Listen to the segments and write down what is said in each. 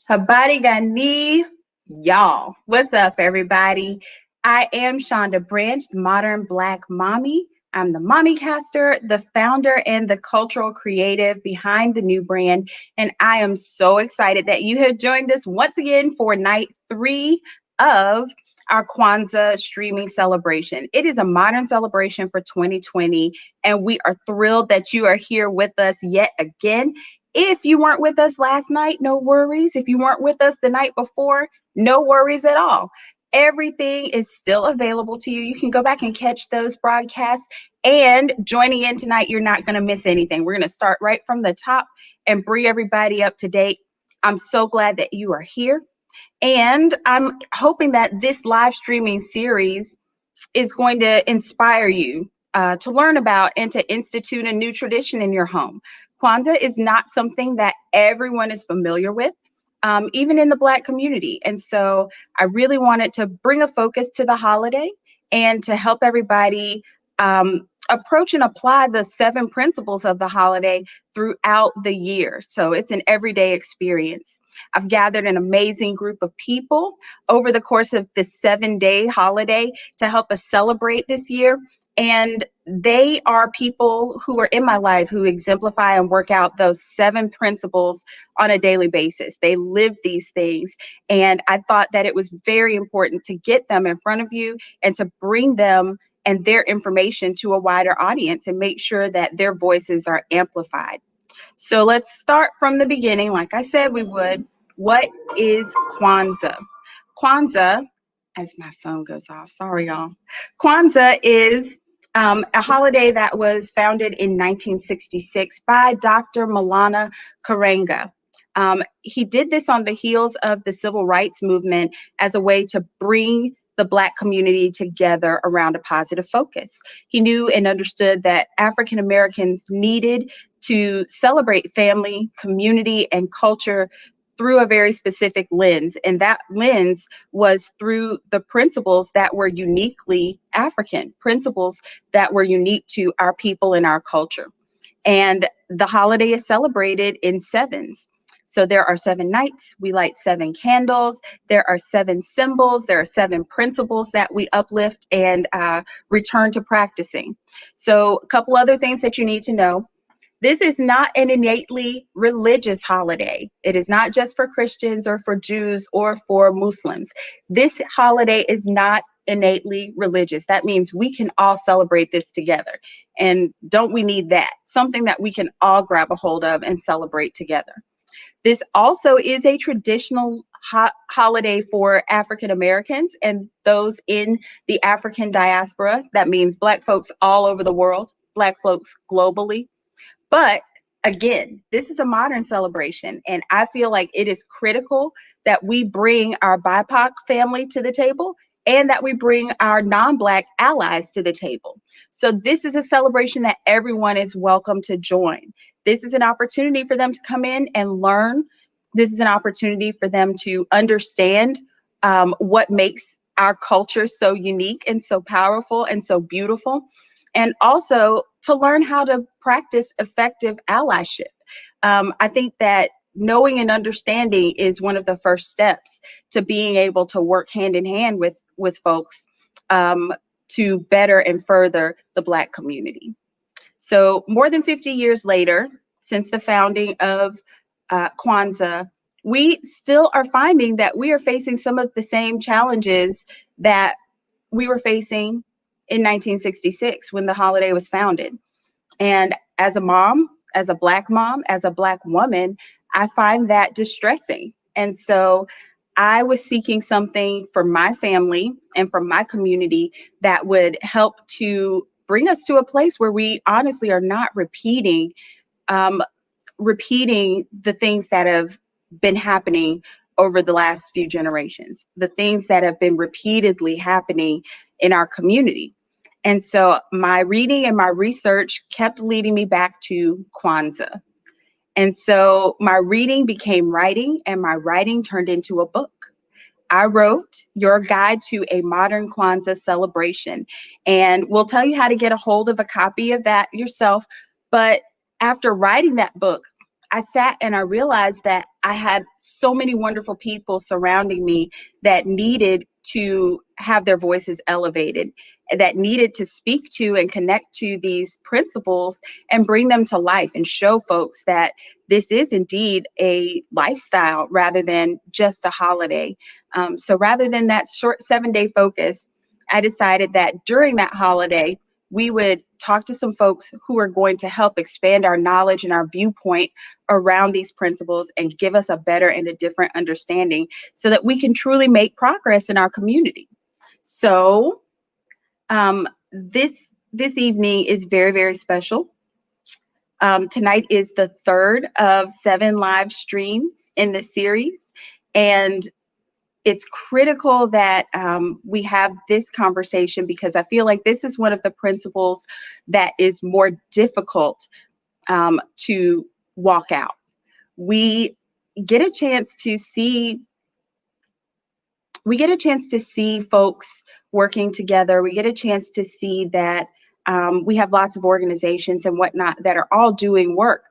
Habari Gani, y'all. What's up, everybody? I am Chanda Branch, the modern Black mommy. I'm the mommy caster, the founder, and the cultural creative behind the new brand. And I am so excited that you have joined us once again for night 3 of our Kwanzaa streaming celebration. It is a modern celebration for 2020, and we are thrilled that you are here with us yet again. If you weren't with us last night, no worries. If you weren't with us the night before, no worries at all. Everything is still available to you. You can go back and catch those broadcasts. And joining in tonight, you're not going to miss anything. We're going to start right from the top and bring everybody up to date. I'm so glad that you are here. And I'm hoping that this live streaming series is going to inspire you to learn about and to institute a new tradition in your home. Kwanzaa is not something that everyone is familiar with, even in the Black community. And so I really wanted to bring a focus to the holiday and to help everybody approach and apply the 7 principles of the holiday throughout the year. So it's an everyday experience. I've gathered an amazing group of people over the course of this 7-day holiday to help us celebrate this year. And they are people who are in my life who exemplify and work out those 7 principles on a daily basis. They live these things. And I thought that it was very important to get them in front of you and to bring them and their information to a wider audience and make sure that their voices are amplified. So let's start from the beginning, like I said we would. What is Kwanzaa? Kwanzaa, as my phone goes off, sorry y'all. Kwanzaa is a holiday that was founded in 1966 by Dr. Malana Karenga. He did this on the heels of the civil rights movement as a way to bring the Black community together around a positive focus. He knew and understood that African Americans needed to celebrate family, community, and culture through a very specific lens. And that lens was through the principles that were uniquely African, principles that were unique to our people and our culture. And the holiday is celebrated in sevens. So there are 7 nights, we light 7 candles, there are 7 symbols, there are 7 principles that we uplift and return to practicing. So a couple other things that you need to know. This is not an innately religious holiday. It is not just for Christians or for Jews or for Muslims. This holiday is not innately religious. That means we can all celebrate this together. And don't we need that? Something that we can all grab a hold of and celebrate together. This also is a traditional holiday for African Americans and those in the African diaspora. That means Black folks all over the world, Black folks globally. But again, this is a modern celebration, and I feel like it is critical that we bring our BIPOC family to the table and that we bring our non-Black allies to the table. So this is a celebration that everyone is welcome to join. This is an opportunity for them to come in and learn. This is an opportunity for them to understand what makes our culture so unique and so powerful and so beautiful, and also to learn how to practice effective allyship. I think that knowing and understanding is one of the first steps to being able to work hand in hand with folks to better and further the Black community. So more than 50 years later, since the founding of Kwanzaa, we still are finding that we are facing some of the same challenges that we were facing in 1966 when the holiday was founded. And as a mom, as a Black mom, as a Black woman, I find that distressing. And so I was seeking something for my family and for my community that would help to bring us to a place where we honestly are not um, repeating the things that have been happening over the last few generations, the things that have been repeatedly happening in our community. And so my reading and my research kept leading me back to Kwanzaa. And so my reading became writing, and my writing turned into a book. I wrote Your Guide to a Modern Kwanzaa Celebration, and we'll tell you how to get a hold of a copy of that yourself. But after writing that book, I sat and I realized that I had so many wonderful people surrounding me that needed to have their voices elevated, that needed to speak to and connect to these principles and bring them to life and show folks that this is indeed a lifestyle rather than just a holiday. So rather than that short 7-day focus, I decided that during that holiday, we would talk to some folks who are going to help expand our knowledge and our viewpoint around these principles and give us a better and a different understanding so that we can truly make progress in our community. So this evening is very, very special. Tonight is the third of 7 live streams in the series, and it's critical that we have this conversation because I feel like this is one of the principles that is more difficult to walk out. We get a chance to see folks working together. We get a chance to see that we have lots of organizations and whatnot that are all doing work.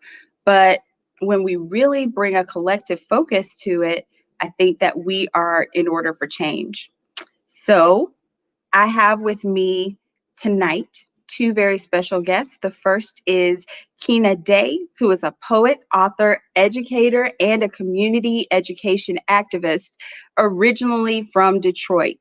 But when we really bring a collective focus to it, I think that we are in order for change. So I have with me tonight 2 very special guests. The first is Kina Day, who is a poet, author, educator, and a community education activist, originally from Detroit.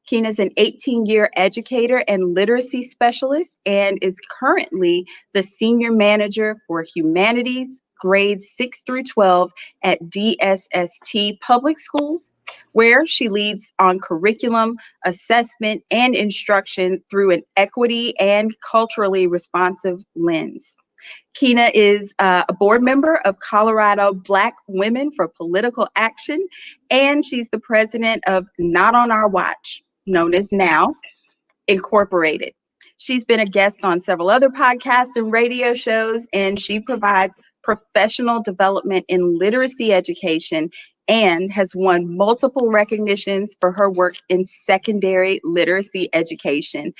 Kina is an 18-year educator and literacy specialist and is currently the senior manager for humanities grades 6 through 12 at DSST Public Schools, where she leads on curriculum, assessment, and instruction through an equity and culturally responsive lens. Kina is a board member of Colorado Black Women for Political Action, and she's the president of Not on Our Watch, known as Now Incorporated. She's been a guest on several other podcasts and radio shows, and she provides professional development in literacy education and has won multiple recognitions for her work in secondary literacy education.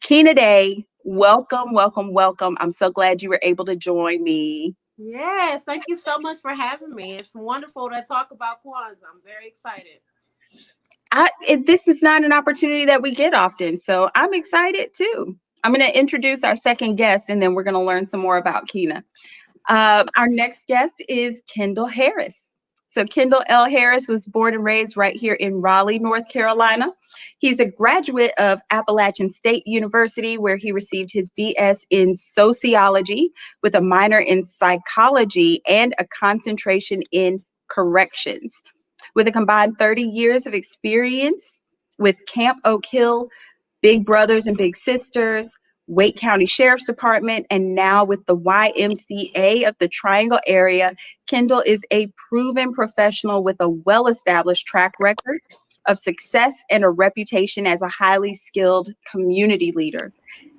Kina Day, welcome, welcome, welcome. I'm so glad you were able to join me. Yes, thank you so much for having me. It's wonderful to talk about Kwanzaa. I'm very excited. This is not an opportunity that we get often, so I'm excited too. I'm going to introduce our second guest, and then we're going to learn some more about Kina. Our next guest is Kendall Harris. So Kendall L. Harris was born and raised right here in Raleigh, North Carolina. He's a graduate of Appalachian State University, where he received his BS in sociology with a minor in psychology and a concentration in corrections. With a combined 30 years of experience with Camp Oak Hill, Big Brothers and Big Sisters, Wake County Sheriff's Department, and now with the YMCA of the Triangle area, Kendall is a proven professional with a well-established track record of success and a reputation as a highly skilled community leader.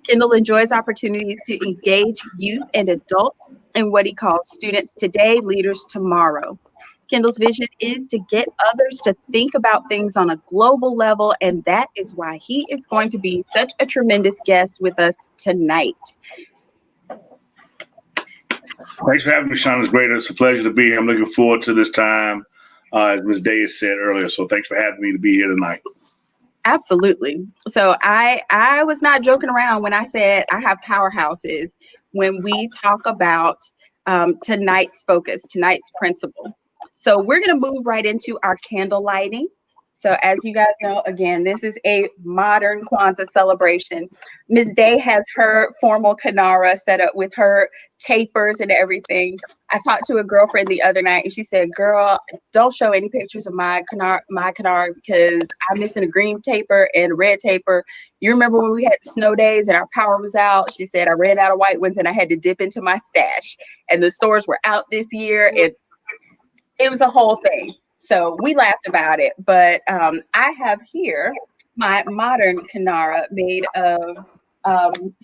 Kendall enjoys opportunities to engage youth and adults in what he calls students today, leaders tomorrow. Kendall's vision is to get others to think about things on a global level, and that is why he is going to be such a tremendous guest with us tonight. Thanks for having me, Sean. It's great. It's a pleasure to be here. I'm looking forward to this time, as Ms. Day has said earlier. So thanks for having me to be here tonight. Absolutely. So I was not joking around when I said I have powerhouses when we talk about tonight's focus, tonight's principle. So we're going to move right into our candle lighting. So as you guys know, again, this is a modern Kwanzaa celebration. Ms. Day has her formal Kinara set up with her tapers and everything. I talked to a girlfriend the other night and she said, girl, don't show any pictures of my Kinara because I'm missing a green taper and a red taper. You remember when we had snow days and our power was out? She said, I ran out of white ones and I had to dip into my stash. And the stores were out this year. And it was a whole thing. So we laughed about it. But I have here my modern Kinara made of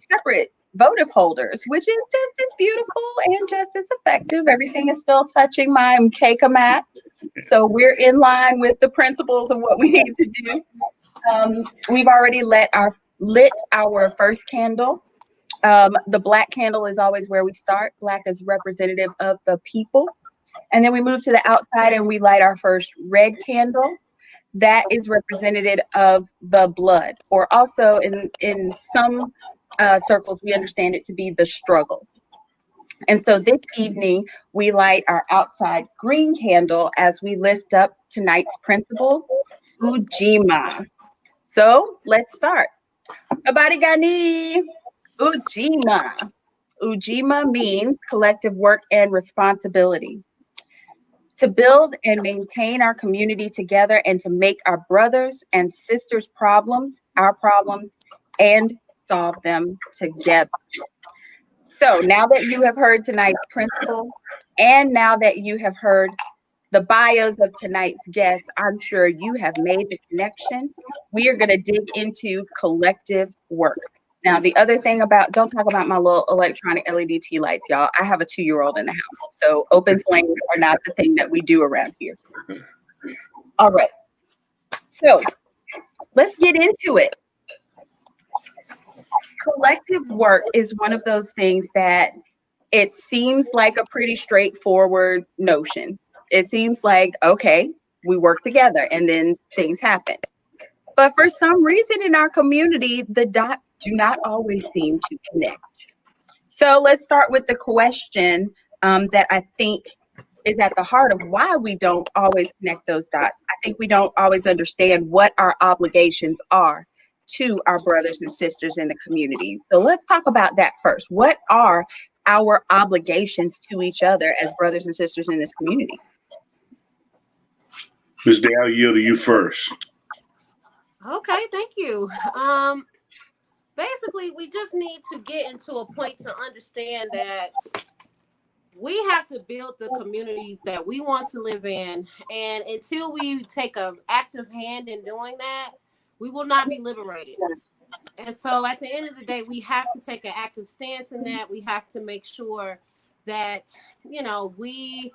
separate votive holders, which is just as beautiful and just as effective. Everything is still touching my Mkeka mat. So we're in line with the principles of what we need to do. We've already lit our first candle The black candle is always where we start. Black is representative of the people. And then we move to the outside and we light our first red candle. That is representative of the blood, or also in some circles, we understand it to be the struggle. And so this evening, we light our outside green candle as we lift up tonight's principle, Ujima. So let's start. Abadi Gani, Ujima. Ujima means collective work and responsibility. To build and maintain our community together and to make our brothers and sisters' problems our problems and solve them together. So now that you have heard tonight's principle, and now that you have heard the bios of tonight's guests, I'm sure you have made the connection. We are going to dig into collective work. Now, the other thing about, don't talk about my little electronic LED tea lights, y'all. I have a 2-year-old in the house. So open flames are not the thing that we do around here. All right. So let's get into it. Collective work is one of those things that it seems like a pretty straightforward notion. It seems like, okay, we work together and then things happen. But for some reason in our community, the dots do not always seem to connect. So let's start with the question that I think is at the heart of why we don't always connect those dots. I think we don't always understand what our obligations are to our brothers and sisters in the community. So let's talk about that first. What are our obligations to each other as brothers and sisters in this community? Ms. Day, I'll yield to you first. Okay, thank you. Basically, we just need to get into a point to understand that we have to build the communities that we want to live in. And until we take an active hand in doing that, we will not be liberated. And so at the end of the day, we have to take an active stance in that. We have to make sure that, we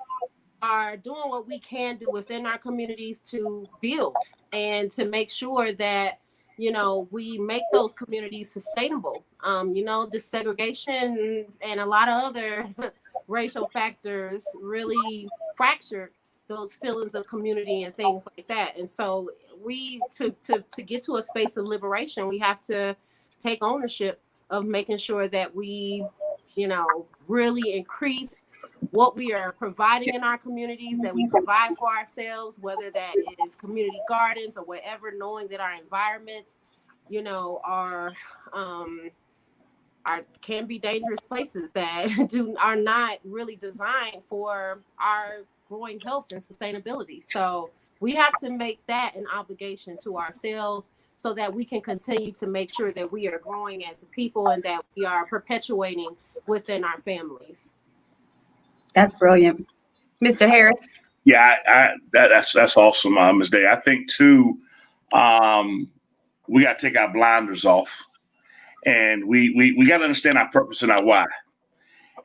are doing what we can do within our communities to build and to make sure that, we make those communities sustainable. Desegregation and a lot of other racial factors really fractured those feelings of community and things like that. And so we to get to a space of liberation, we have to take ownership of making sure that we, really increase what we are providing in our communities, that we provide for ourselves, whether that is community gardens or whatever, knowing that our environments, can be dangerous places that are not really designed for our growing health and sustainability. So we have to make that an obligation to ourselves so that we can continue to make sure that we are growing as a people and that we are perpetuating within our families. That's brilliant. Mr. Harris. Yeah, that's awesome, Ms. Day. I think too, we got to take our blinders off, and we got to understand our purpose and our why.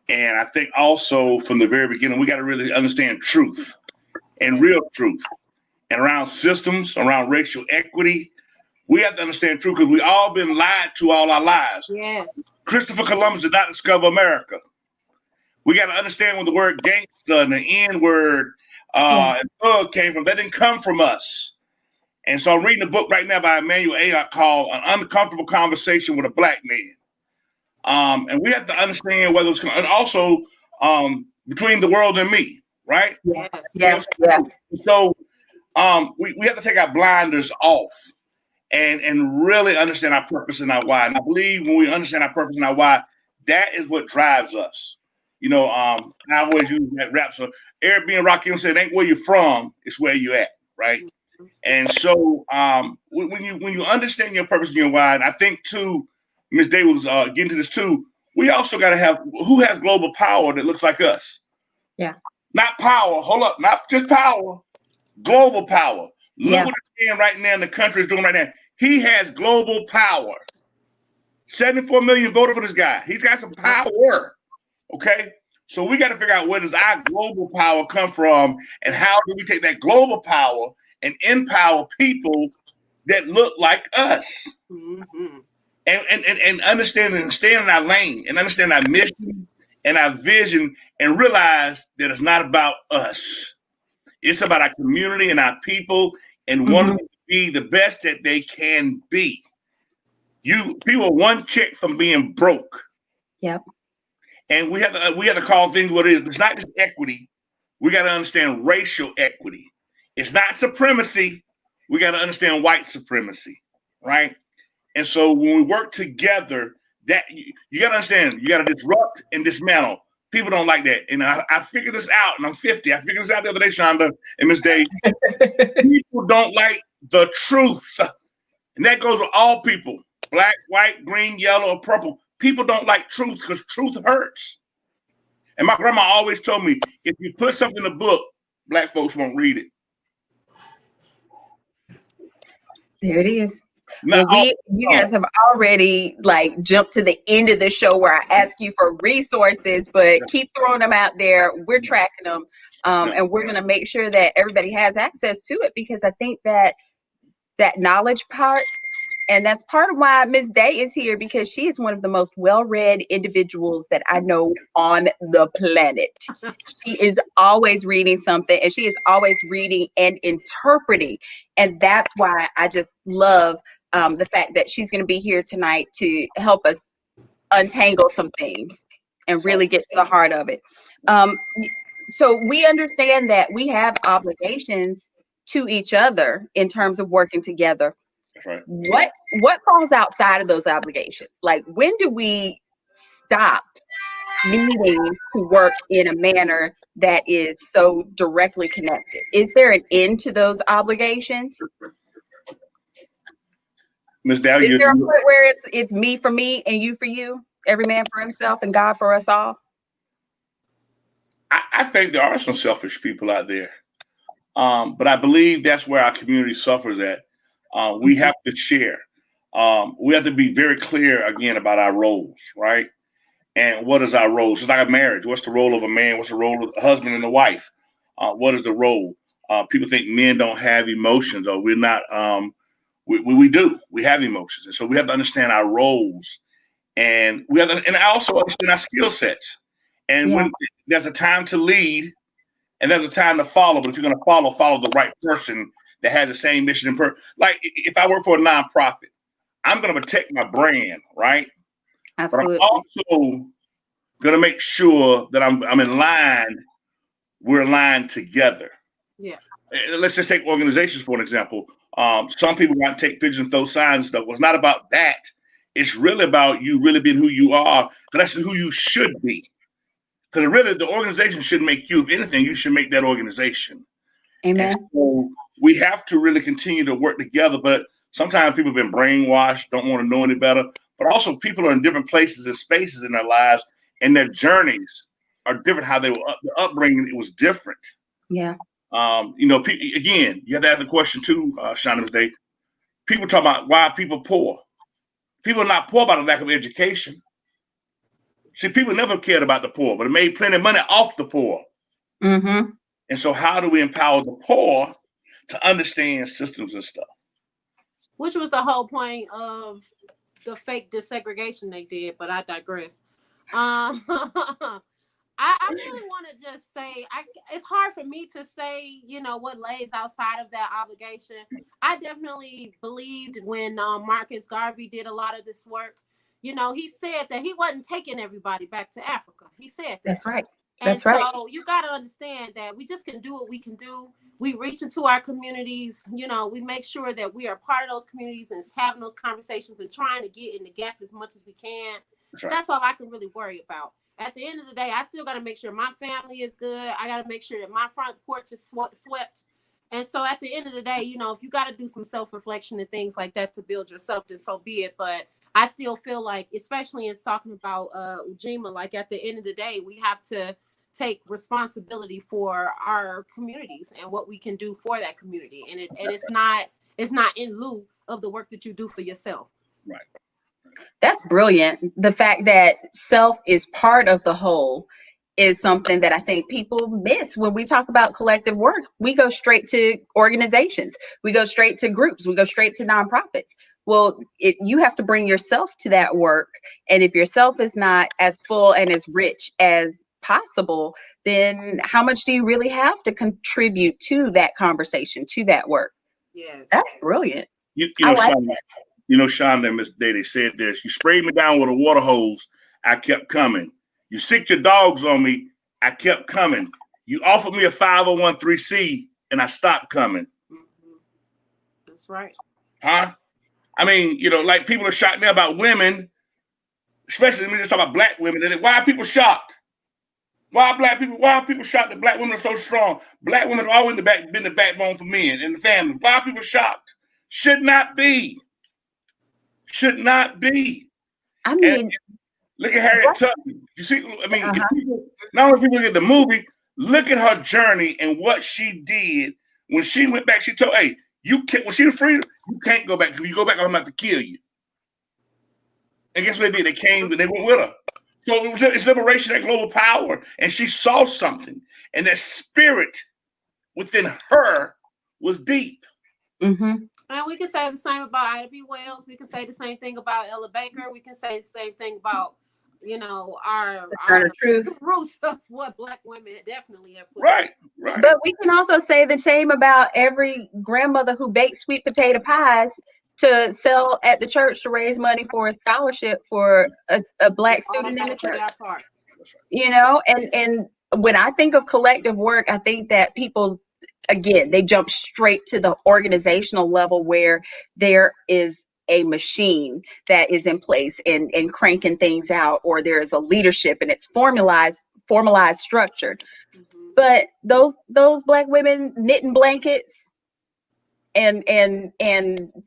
And I think also from the very beginning, we got to really understand truth and real truth, and around systems, around racial equity. We have to understand truth because we all been lied to all our lives. Yes. Christopher Columbus did not discover America. We got to understand where the word gangster and the N word and thug came from. That didn't come from us. And so I'm reading a book right now by Emmanuel A. called An Uncomfortable Conversation with a Black Man. And we have to understand whether it's and also between the world and me, right? Yes. Yeah. So we have to take our blinders off and really understand our purpose and our why. And I believe when we understand our purpose and our why, that is what drives us. I always use that rap. So Eric B. and Rakim said, "Ain't where you're from, it's where you at," right? And so when you understand your purpose and your why, and I think too, Ms. Day was getting to this too. We also got to have who has global power that looks like us. Yeah. Not power. Hold up. Not just power. Global power. Look what he's doing right now. The country is doing right now. He has global power. 74 million voted for this guy. He's got some power. Okay. So we got to figure out where does our global power come from, and how do we take that global power and empower people that look like us. Mm-hmm. and understanding and staying in our lane and understand our mission and our vision and realize that it's not about us. It's about our community and our people and wanting to be the best that they can be. People are one check from being broke. Yep. And we have to call things what it is. It's not just equity. We got to understand racial equity. It's not supremacy. We got to understand white supremacy, right? And so when we work together, that you got to understand, you got to disrupt and dismantle. People don't like that. And I figured this out, and I'm 50. I figured this out the other day, Shonda and Miss Day. People don't like the truth. And that goes with all people, black, white, green, yellow, or purple. People don't like truth because truth hurts. And my grandma always told me, if you put something in a book, black folks won't read it. There it is. Now, Well, you guys have already like jumped to the end of the show where I ask you for resources, but keep throwing them out there. We're tracking them, and we're going to make sure that everybody has access to it, because I think that knowledge part, and that's part of why Ms. Day is here, because she is one of the most well-read individuals that I know on the planet. She is always reading something, and she is always reading and interpreting. And that's why I just love the fact that she's going to be here tonight to help us untangle some things and really get to the heart of it. So we understand that we have obligations to each other in terms of working together. Right. What falls outside of those obligations? Like, when do we stop needing to work in a manner that is so directly connected? Is there an end to those obligations? Ms. Dow, is there a point where it's me for me and you for you, every man for himself and God for us all? I think there are some selfish people out there, but I believe that's where our community suffers at. We have to share. We have to be very clear again about our roles, right? And what is our role? It's like a marriage. What's the role of a man? What's the role of the husband and the wife? What is the role? People think men don't have emotions, or we're not. We do. We have emotions, and so we have to understand our roles, and we have to, and also understand our skill sets. And when there's a time to lead, and there's a time to follow. But if you're going to follow the right person that has the same mission and purpose. Like if I work for a nonprofit, I'm going to protect my brand, right? Absolutely. But I'm also going to make sure that I'm in line. We're aligned together. Yeah. Let's just take organizations for an example. Some people want to take pictures and throw signs and stuff. Well, it's not about that. It's really about you really being who you are, because that's who you should be. Because really, the organization shouldn't make you. If anything, you should make that organization. Amen. And so we have to really continue to work together. But sometimes people have been brainwashed, don't want to know any better. But also, people are in different places and spaces in their lives, and their journeys are different. How they were the upbringing, it was different. Yeah. Again, you have to ask the question too, Shonda's Day. People talk about why are people poor. People are not poor by the lack of education. See, people never cared about the poor, but it made plenty of money off the poor. Mm-hmm. And so how do we empower the poor to understand systems and stuff? Which was the whole point of the fake desegregation they did, but I digress. I really want to just say, it's hard for me to say, what lays outside of that obligation. I definitely believed when Marcus Garvey did a lot of this work, he said that he wasn't taking everybody back to Africa. He said that. That's right. That's right. So you got to understand that we just can do what we can do. We reach into our communities, we make sure that we are part of those communities and having those conversations and trying to get in the gap as much as we can. That's all I can really worry about. At the end of the day, I still got to make sure my family is good. I got to make sure that my front porch is swept. And so at the end of the day, if you got to do some self-reflection and things like that to build yourself, then so be it. But I still feel like, especially in talking about Ujima, like at the end of the day, we have to take responsibility for our communities and what we can do for that community. And it's not in lieu of the work that you do for yourself. Right. That's brilliant. The fact that self is part of the whole is something that I think people miss when we talk about collective work. We go straight to organizations. We go straight to groups. We go straight to nonprofits. Well, you have to bring yourself to that work. And if yourself is not as full and as rich as possible, then how much do you really have to contribute to that conversation, to that work? Yes. That's brilliant. You I know, like Sean, that. you know, Sean and Miss Day, they said this. You sprayed me down with a water hose. I kept coming. You sicked your dogs on me. I kept coming. You offered me a 501c, and I stopped coming. Mm-hmm. That's right. Huh? I mean, you know, like people are shocked now about women, especially when we just talk about black women. And why are people shocked? Why are people shocked that black women are so strong? Black women have always been the backbone for men and the family. Why are people shocked? Should not be. Should not be. I mean, And look at Harriet Tubman. You see, I mean, if people, not only people look at the movie, look at her journey and what she did when she went back. She told, "Hey, you can't." When she was free, you can't go back. If you go back, I'm about to kill you. And guess what they did? They came and they went with her. So it's liberation and global power. And she saw something. And that spirit within her was deep. mm-hmm. And we can say the same about Ida B. Wells. We can say the same thing about Ella Baker. We can say the same thing about, you know, our Truth. roots of what black women definitely have put. Right. But we can also say the same about every grandmother who baked sweet potato pies to sell at the church to raise money for a scholarship for a black student in the church. You know, and when I think of collective work, I think that people, again, they jump straight to the organizational level where there is a machine that is in place and cranking things out, or there is a leadership and it's formalized, structured. Mm-hmm. But those black women knitting blankets and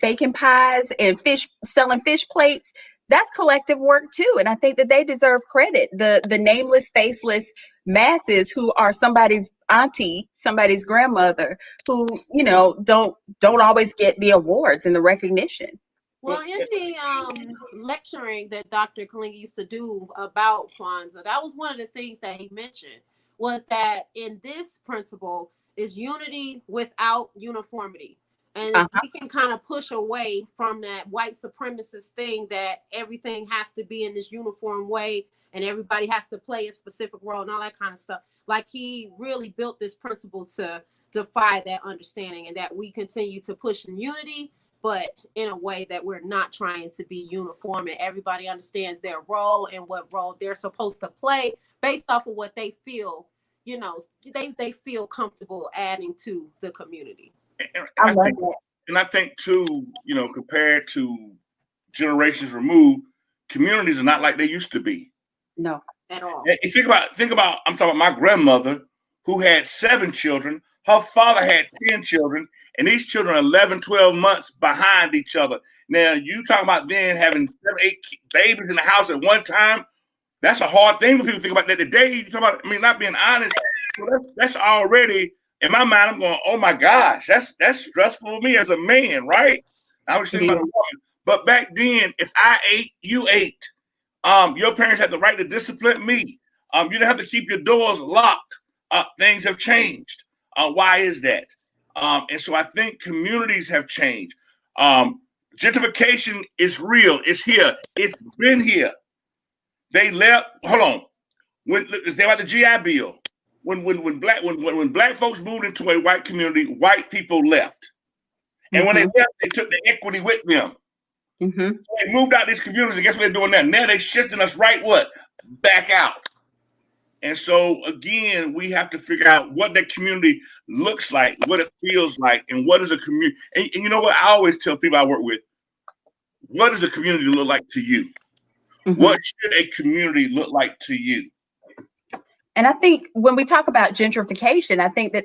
baking pies and selling fish plates, that's collective work too. And I think that they deserve credit. The nameless, faceless masses who are somebody's auntie, somebody's grandmother, who, you know, don't always get the awards and the recognition. Well, in the lecturing that Dr. Kalinga used to do about Kwanzaa, that was one of the things that he mentioned, was that in this principle is unity without uniformity. And if we can kind of push away from that white supremacist thing that everything has to be in this uniform way and everybody has to play a specific role and all that kind of stuff. Like, he really built this principle to defy that understanding, and that we continue to push in unity, but in a way that we're not trying to be uniform, and everybody understands their role and what role they're supposed to play based off of what they feel, you know, they feel comfortable adding to the community. And I think too, you know, compared to generations removed, communities are not like they used to be. No, at all. If you think about, I'm talking about my grandmother who had 7 children. Her father had 10 children, and these children are 11, 12 months behind each other. Now, you talk about then having 7, 8 babies in the house at one time. That's a hard thing when people think about that today. You talk about, I mean, not being honest. That's already, in my mind, I'm going, oh my gosh, that's stressful for me as a man, right? I was thinking about a woman. But back then, if I ate, you ate. Your parents had the right to discipline me. You didn't have to keep your doors locked. Things have changed. Why is that? And so I think communities have changed. Gentrification is real. It's here. It's been here. They left. Hold on. When they about the GI Bill, when black folks moved into a white community, white people left, and when they left, they took the equity with them. So they moved out these communities. And guess what they're doing now? Now they're shifting us back out. And so again, we have to figure out what that community looks like, what it feels like, and what is a community. And you know what? I always tell people I work with, what does a community look like to you? What should a community look like to you? And I think when we talk about gentrification, I think that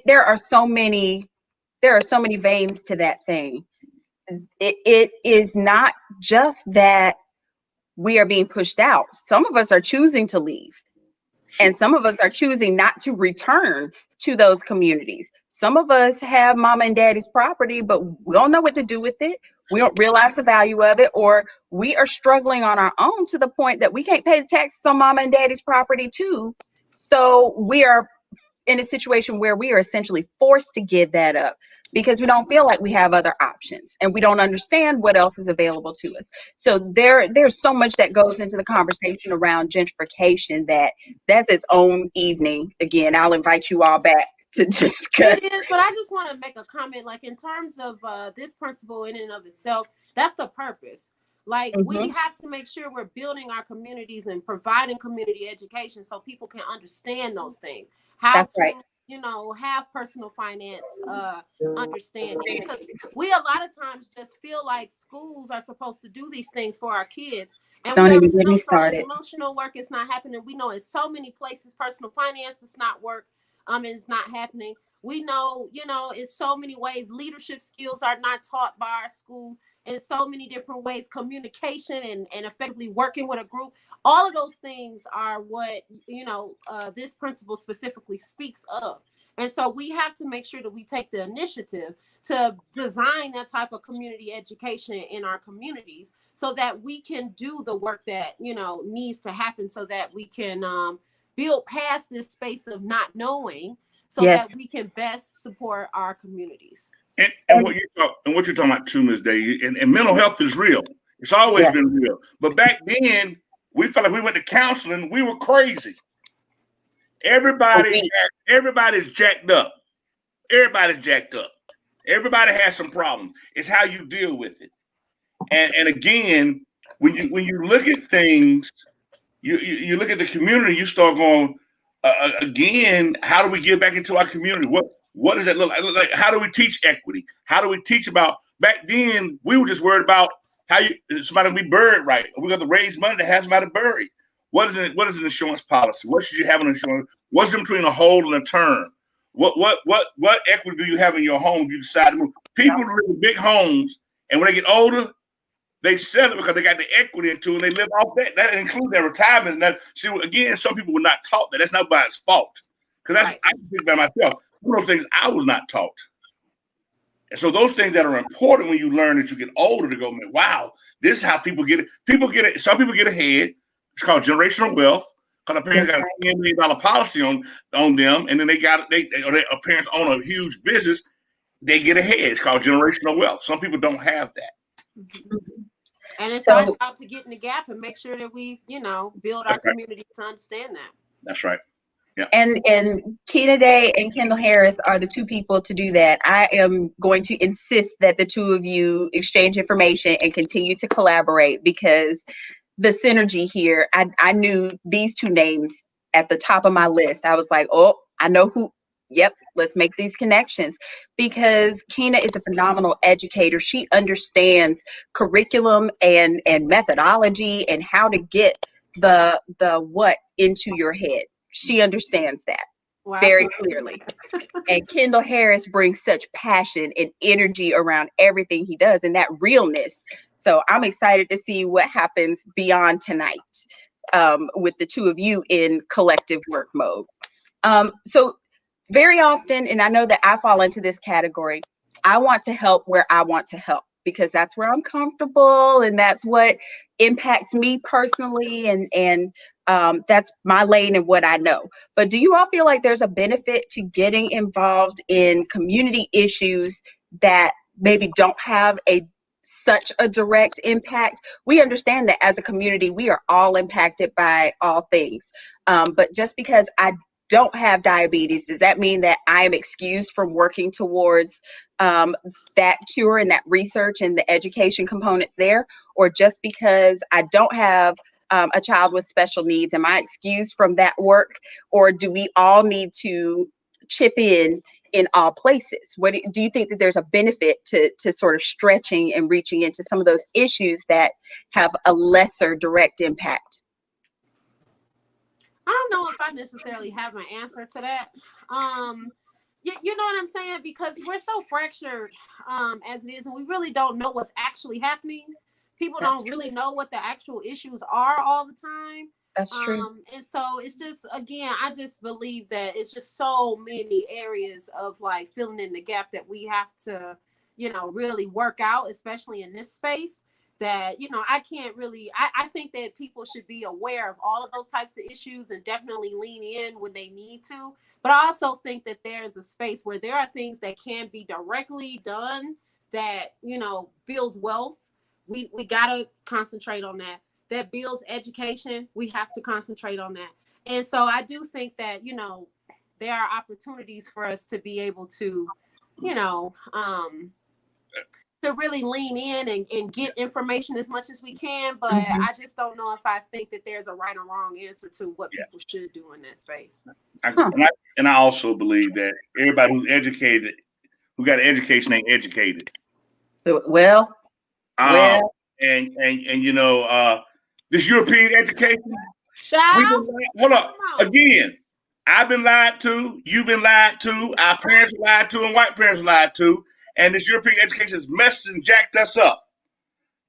there are so many veins to that thing. It is not just that we are being pushed out. Some of us are choosing to leave, and some of us are choosing not to return to those communities. Some of us have mama and daddy's property, but we don't know what to do with it. We don't realize the value of it, or we are struggling on our own to the point that we can't pay the taxes on mama and daddy's property too. So we are in a situation where we are essentially forced to give that up. because we don't feel like we have other options and we don't understand what else is available to us. So there's so much that goes into the conversation around gentrification that's its own evening. Again, I'll invite you all back to discuss. It is, but I just want to make a comment, like in terms of this principle in and of itself, that's the purpose. Like we Mhm. have to make sure we're building our communities and providing community education so people can understand those things, how That's to, right. have personal finance understanding, because we a lot of times just feel like schools are supposed to do these things for our kids, and we Don't even already get know me social started. emotional work is not happening. We know in so many places personal finance does not work. It's not happening. We know, in so many ways, leadership skills are not taught by our schools in so many different ways, communication and effectively working with a group. All of those things are what, this principle specifically speaks of. And so we have to make sure that we take the initiative to design that type of community education in our communities so that we can do the work that, needs to happen so that we can build past this space of not knowing so that Yes. we can best support our communities. And what you're talking about too, Ms. Day, and mental health is real. It's always Yes. been real. But back then, we felt like we went to counseling. We were crazy. Everybody's jacked up. Everybody's jacked up. Everybody has some problems. It's how you deal with it. And again, when you look at things, you look at the community, you start going again. How do we get back into our community? What does that look like? How do we teach equity? How do we teach about? Back then, we were just worried about how somebody be buried right. We got to raise money to have somebody buried. What is an insurance policy? What should you have an insurance? What's the difference between a hold and a turn? What equity do you have in your home if you decide to move? People live in big homes, and when they get older, they sell it because they got the equity into it and they live off that. That includes their retirement. And that, see, again, some people were not taught that. That's not by its fault. Because that's, I can think by myself. One of those things I was not taught. And so those things that are important when you learn as you get older to go, man, wow, this is how people get it. People get it. Some people get ahead. It's called generational wealth. Because their parents got a $10 million policy on them, and then their parents own a huge business. They get ahead. It's called generational wealth. Some people don't have that. Mm-hmm. And it's our job to get in the gap and make sure that we, build our community to understand that. That's right. Yeah. And Keena Day and Kendall Harris are the two people to do that. I am going to insist that the two of you exchange information and continue to collaborate because the synergy here, I knew these two names at the top of my list. I was like, oh, I know who. Yep, let's make these connections because Keena is a phenomenal educator. She understands curriculum and methodology and how to get the what into your head. She understands that very clearly. And Kendall Harris brings such passion and energy around everything he does and that realness. So I'm excited to see what happens beyond tonight with the two of you in collective work mode. So very often, and I know that I fall into this category, I want to help where I want to help because that's where I'm comfortable and that's what impacts me personally and that's my lane and what I know. But do you all feel like there's a benefit to getting involved in community issues that maybe don't have such a direct impact? We understand that as a community, we are all impacted by all things. But just because I don't have diabetes, does that mean that I am excused from working towards that cure and that research and the education components there? Or just because I don't have a child with special needs, am I excused from that work? Or do we all need to chip in all places? What do you think that there's a benefit to sort of stretching and reaching into some of those issues that have a lesser direct impact? I don't know if I necessarily have an answer to that. You know what I'm saying? Because we're so fractured as it is, and we really don't know what's actually happening. People don't really know what the actual issues are all the time. That's true. And so it's just, again, I just believe that it's just so many areas of like filling in the gap that we have to, really work out, especially in this space. that, you know, I can't really, I think that people should be aware of all of those types of issues and definitely lean in when they need to. But I also think that there's a space where there are things that can be directly done that, you know, builds wealth. We got to concentrate on that. That builds education. We have to concentrate on that. And so I do think that, you know, there are opportunities for us to be able to, you know, to really lean in and get information as much as we can. But I just don't know if I think that there's a right or wrong answer to what people should do in that space. And I also believe that everybody who's educated, who got an education, ain't educated. Well, and you know, this European education. Hold up. Again, I've been lied to, you've been lied to, our parents were lied to, and white parents were lied to. And this European education has messed and jacked us up.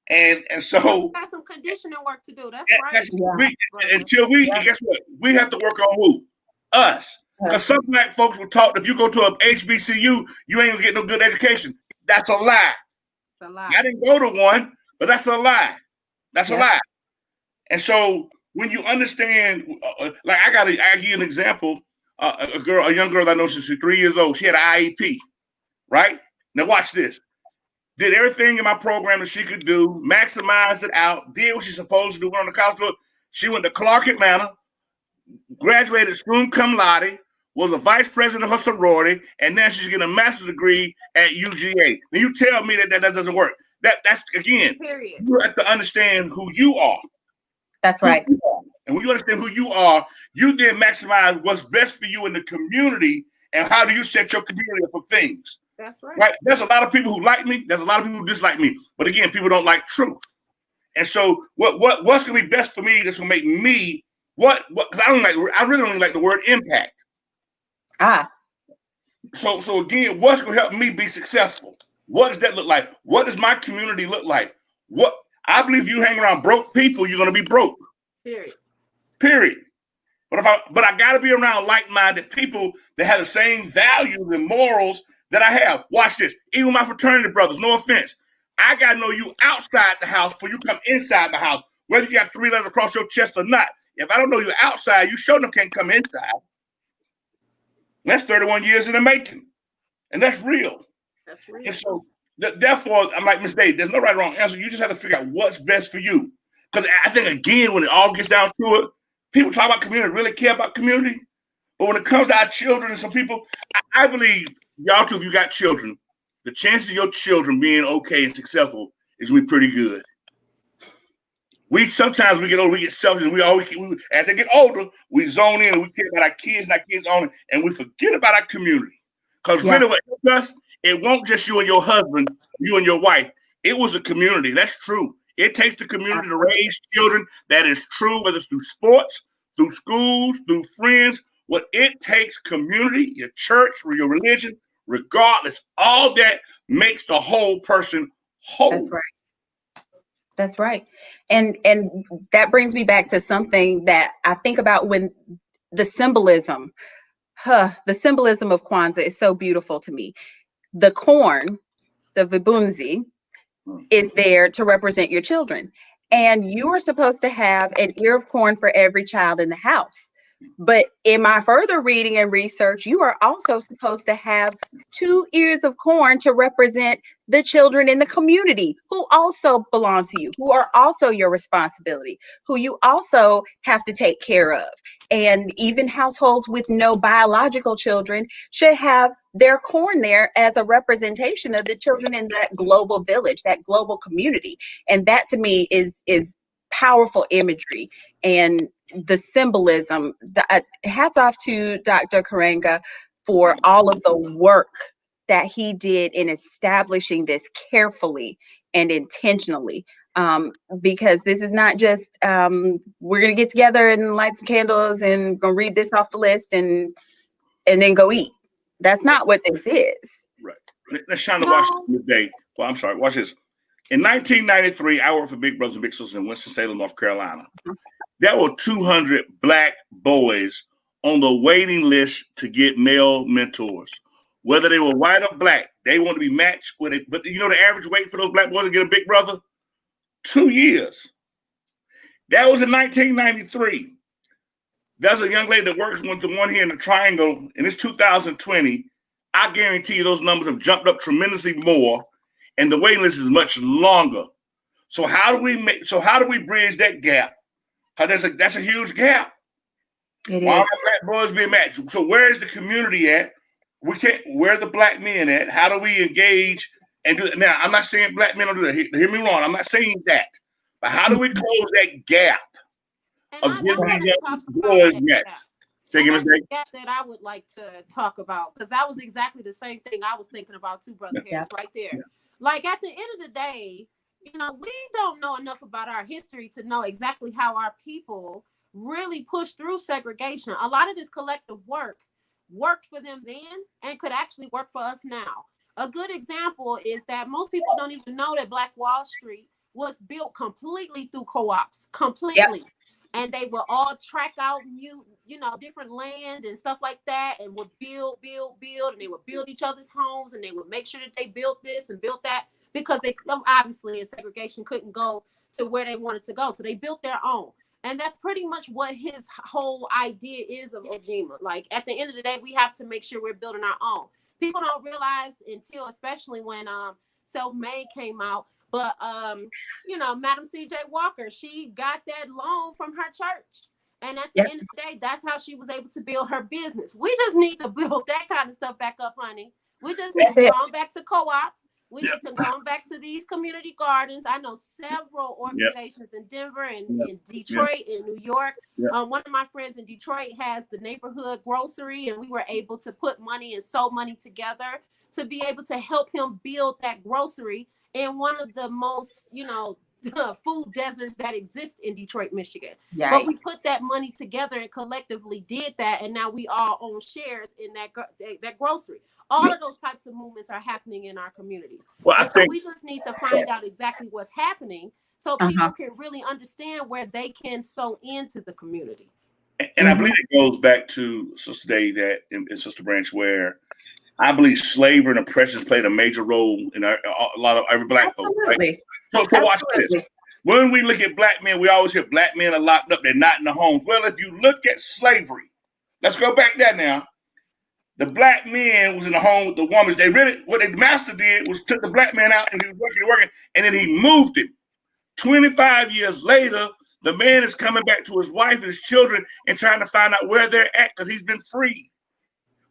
And so we got some conditioning work to do. That's right. Guess what? We have to work on who? Us. Because some black folks were taught if you go to a HBCU, you ain't gonna get no good education. That's a lie. It's a lie. I didn't go to one, but that's a lie. That's a lie. And so when you understand, like I give you an example. A young girl that I know since she's 3 years old. She had an IEP, right? Now watch this. Did everything in my program that she could do, maximized it out, did what she's supposed to do, went on the college tour. She went to Clark, Atlanta, graduated summa cum laude, was a vice president of her sorority, and then she's getting a master's degree at UGA. Now you tell me that doesn't work. That's again, period. You have to understand who you are. That's right. And when you understand who you are, you then maximize what's best for you in the community and how do you set your community up for things. That's right. Right. There's a lot of people who like me. There's a lot of people who dislike me. But again, people don't like truth. And so what's gonna be best for me that's gonna make me what I really don't like the word impact. So again, what's gonna help me be successful? What does that look like? What does my community look like? What I believe you hang around broke people, you're gonna be broke. Period. But I gotta be around like-minded people that have the same values and morals that I have. Watch this. Even my fraternity brothers, no offense. I got to know you outside the house before you come inside the house, whether you got 3 letters across your chest or not. If I don't know you outside, you sure enough can't come inside. And that's 31 years in the making. And that's real. That's real. And so, therefore, I'm like, Ms. Dave, there's no right or wrong answer. You just have to figure out what's best for you. Because I think, again, when it all gets down to it, people talk about community, really care about community. But when it comes to our children and some people, I believe, y'all too, if you got children, the chances of your children being okay and successful is we pretty good. Sometimes we get older, we get selfish, and as they get older, we zone in and we care about our kids and our kids only, and we forget about our community. Because really what it does, it won't just you and your husband, you and your wife. It was a community. That's true. It takes the community to raise children. That is true, whether it's through sports, through schools, through friends. What it takes, community, your church, or your religion, regardless, all that makes the whole person whole. That's right. That's right. And that brings me back to something that I think about when the symbolism of Kwanzaa is so beautiful to me. The corn, the vibunzi, is there to represent your children. And you are supposed to have an ear of corn for every child in the house. But in my further reading and research, you are also supposed to have 2 ears of corn to represent the children in the community who also belong to you, who are also your responsibility, who you also have to take care of. And even households with no biological children should have their corn there as a representation of the children in that global village, that global community. And that to me is powerful imagery and the symbolism. Hats off to Dr. Karenga for all of the work that he did in establishing this carefully and intentionally, because this is not just we're going to get together and light some candles and go read this off the list and then go eat. That's not what this is. Right. Let's shine the watch today. Well, I'm sorry. Watch this. In 1993, I worked for Big Brothers and Big Sisters in Winston-Salem, North Carolina. There were 200 Black boys on the waiting list to get male mentors. Whether they were white or Black, they want to be matched with it. But you know the average weight for those Black boys to get a big brother? 2 years. That was in 1993. There's a young lady that works with the one here in the Triangle, and it's 2020. I guarantee you those numbers have jumped up tremendously more, and the waiting list is much longer. So how do we bridge that gap? Because that's a huge gap. It Why is. are black boys being matched? So where is the community at? Where are the black men at? How do we engage and do that? Now, I'm not saying black men don't do that. Hear me wrong. I'm not saying that. But how do we close that gap of I'm getting going these to talk about boys that matched? gap. Say And again, that's Ms. the gap that I would like to talk about, because that was exactly the same thing I was thinking about too, Brother Harris, right there. Yeah. Like, at the end of the day, we don't know enough about our history to know exactly how our people really pushed through segregation. A lot of this collective work worked for them then and could actually work for us now. A good example is that most people don't even know that Black Wall Street was built completely through co-ops, completely. Yep. And they would all track out different land and stuff like that, and would build, and they would build each other's homes, and they would make sure that they built this and built that, because they obviously in segregation couldn't go to where they wanted to go. So they built their own. And that's pretty much what his whole idea is of Ujima. Like, at the end of the day, we have to make sure we're building our own. People don't realize until, especially when Self-Made came out, but Madam C.J. Walker, she got that loan from her church. And at the end of the day, that's how she was able to build her business. We just need to build that kind of stuff back up, honey. We just need to go back to co-ops. We need to go back to these community gardens. I know several organizations in Denver and in Detroit, in New York. One of my friends in Detroit has the neighborhood grocery, and we were able to put money and sow money together to be able to help him build that grocery in one of the most, food deserts that exist in Detroit, Michigan. Yikes. But we put that money together and collectively did that, and now we all own shares in that grocery. All of those types of movements are happening in our communities. So we just need to find out exactly what's happening so people can really understand where they can sow into the community. And I believe it goes back to Sister Day and Sister Branch, where I believe slavery and oppression played a major role in a lot of every black folk. Right? So watch this. When we look at black men, we always hear black men are locked up. They're not in the homes. Well, if you look at slavery, let's go back there now. The black man was in the home with the woman. What the master did was took the black man out, and he was working, and then he moved him. 25 years later, the man is coming back to his wife and his children and trying to find out where they're at because he's been freed.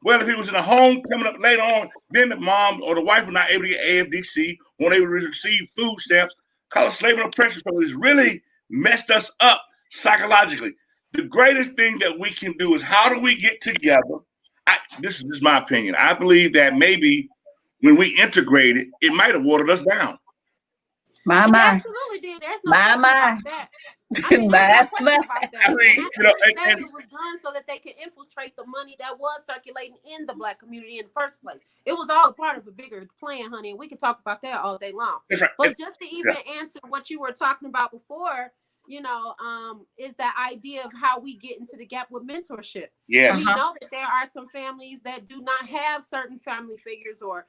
Well, if he was in a home coming up later on, then the mom or the wife was not able to get AFDC, won't able to receive food stamps, called slavery and oppression. So it's really messed us up psychologically. The greatest thing that we can do is, how do we get together? This is my opinion. I believe that maybe when we integrated, it might have watered us down. It absolutely did. There's no question about that. There's no question about that. It was done so that they could infiltrate the money that was circulating in the black community in the first place. It was all a part of a bigger plan, honey, and we could talk about that all day long. Right. But just to even answer what you were talking about before, is that idea of how we get into the gap with mentorship. Yes. We know that there are some families that do not have certain family figures or,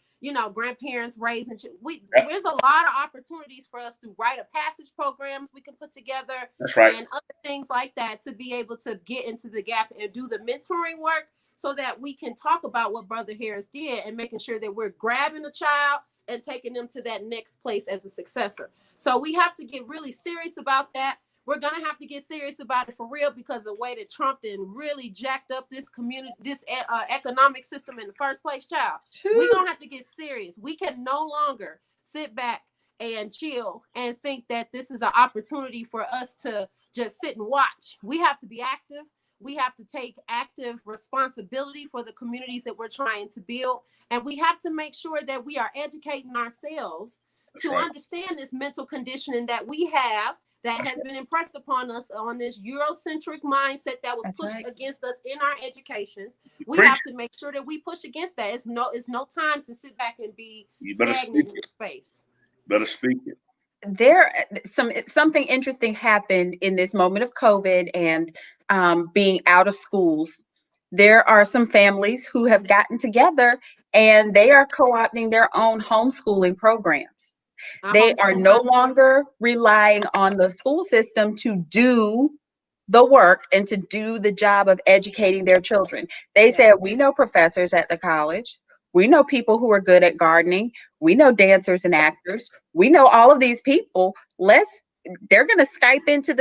grandparents raising. There's a lot of opportunities for us through rite of passage programs we can put together. That's right. And other things like that to be able to get into the gap and do the mentoring work so that we can talk about what Brother Harris did and making sure that we're grabbing a child and taking them to that next place as a successor. So we have to get really serious about that. We're going to have to get serious about it for real, because the way that Trump and really jacked up this community, this economic system in the first place, child, we're going to have to get serious. We can no longer sit back and chill and think that this is an opportunity for us to just sit and watch. We have to be active. We have to take active responsibility for the communities that we're trying to build. And we have to make sure that we are educating ourselves to understand this mental conditioning that we have that has been impressed upon us on this Eurocentric mindset that was pushed against us in our educations. We have to make sure that we push against that. It's no time to sit back and be stagnant in this space. Better speak it. Something interesting happened in this moment of COVID and being out of schools. There are some families who have gotten together and they are co-opting their own homeschooling programs. I They are homeschool no my longer relying on the school system to do the work and to do the job of educating their children. They yeah. said, we know professors at the college. We know people who are good at gardening. We know dancers and actors. We know all of these people. They're going to Skype into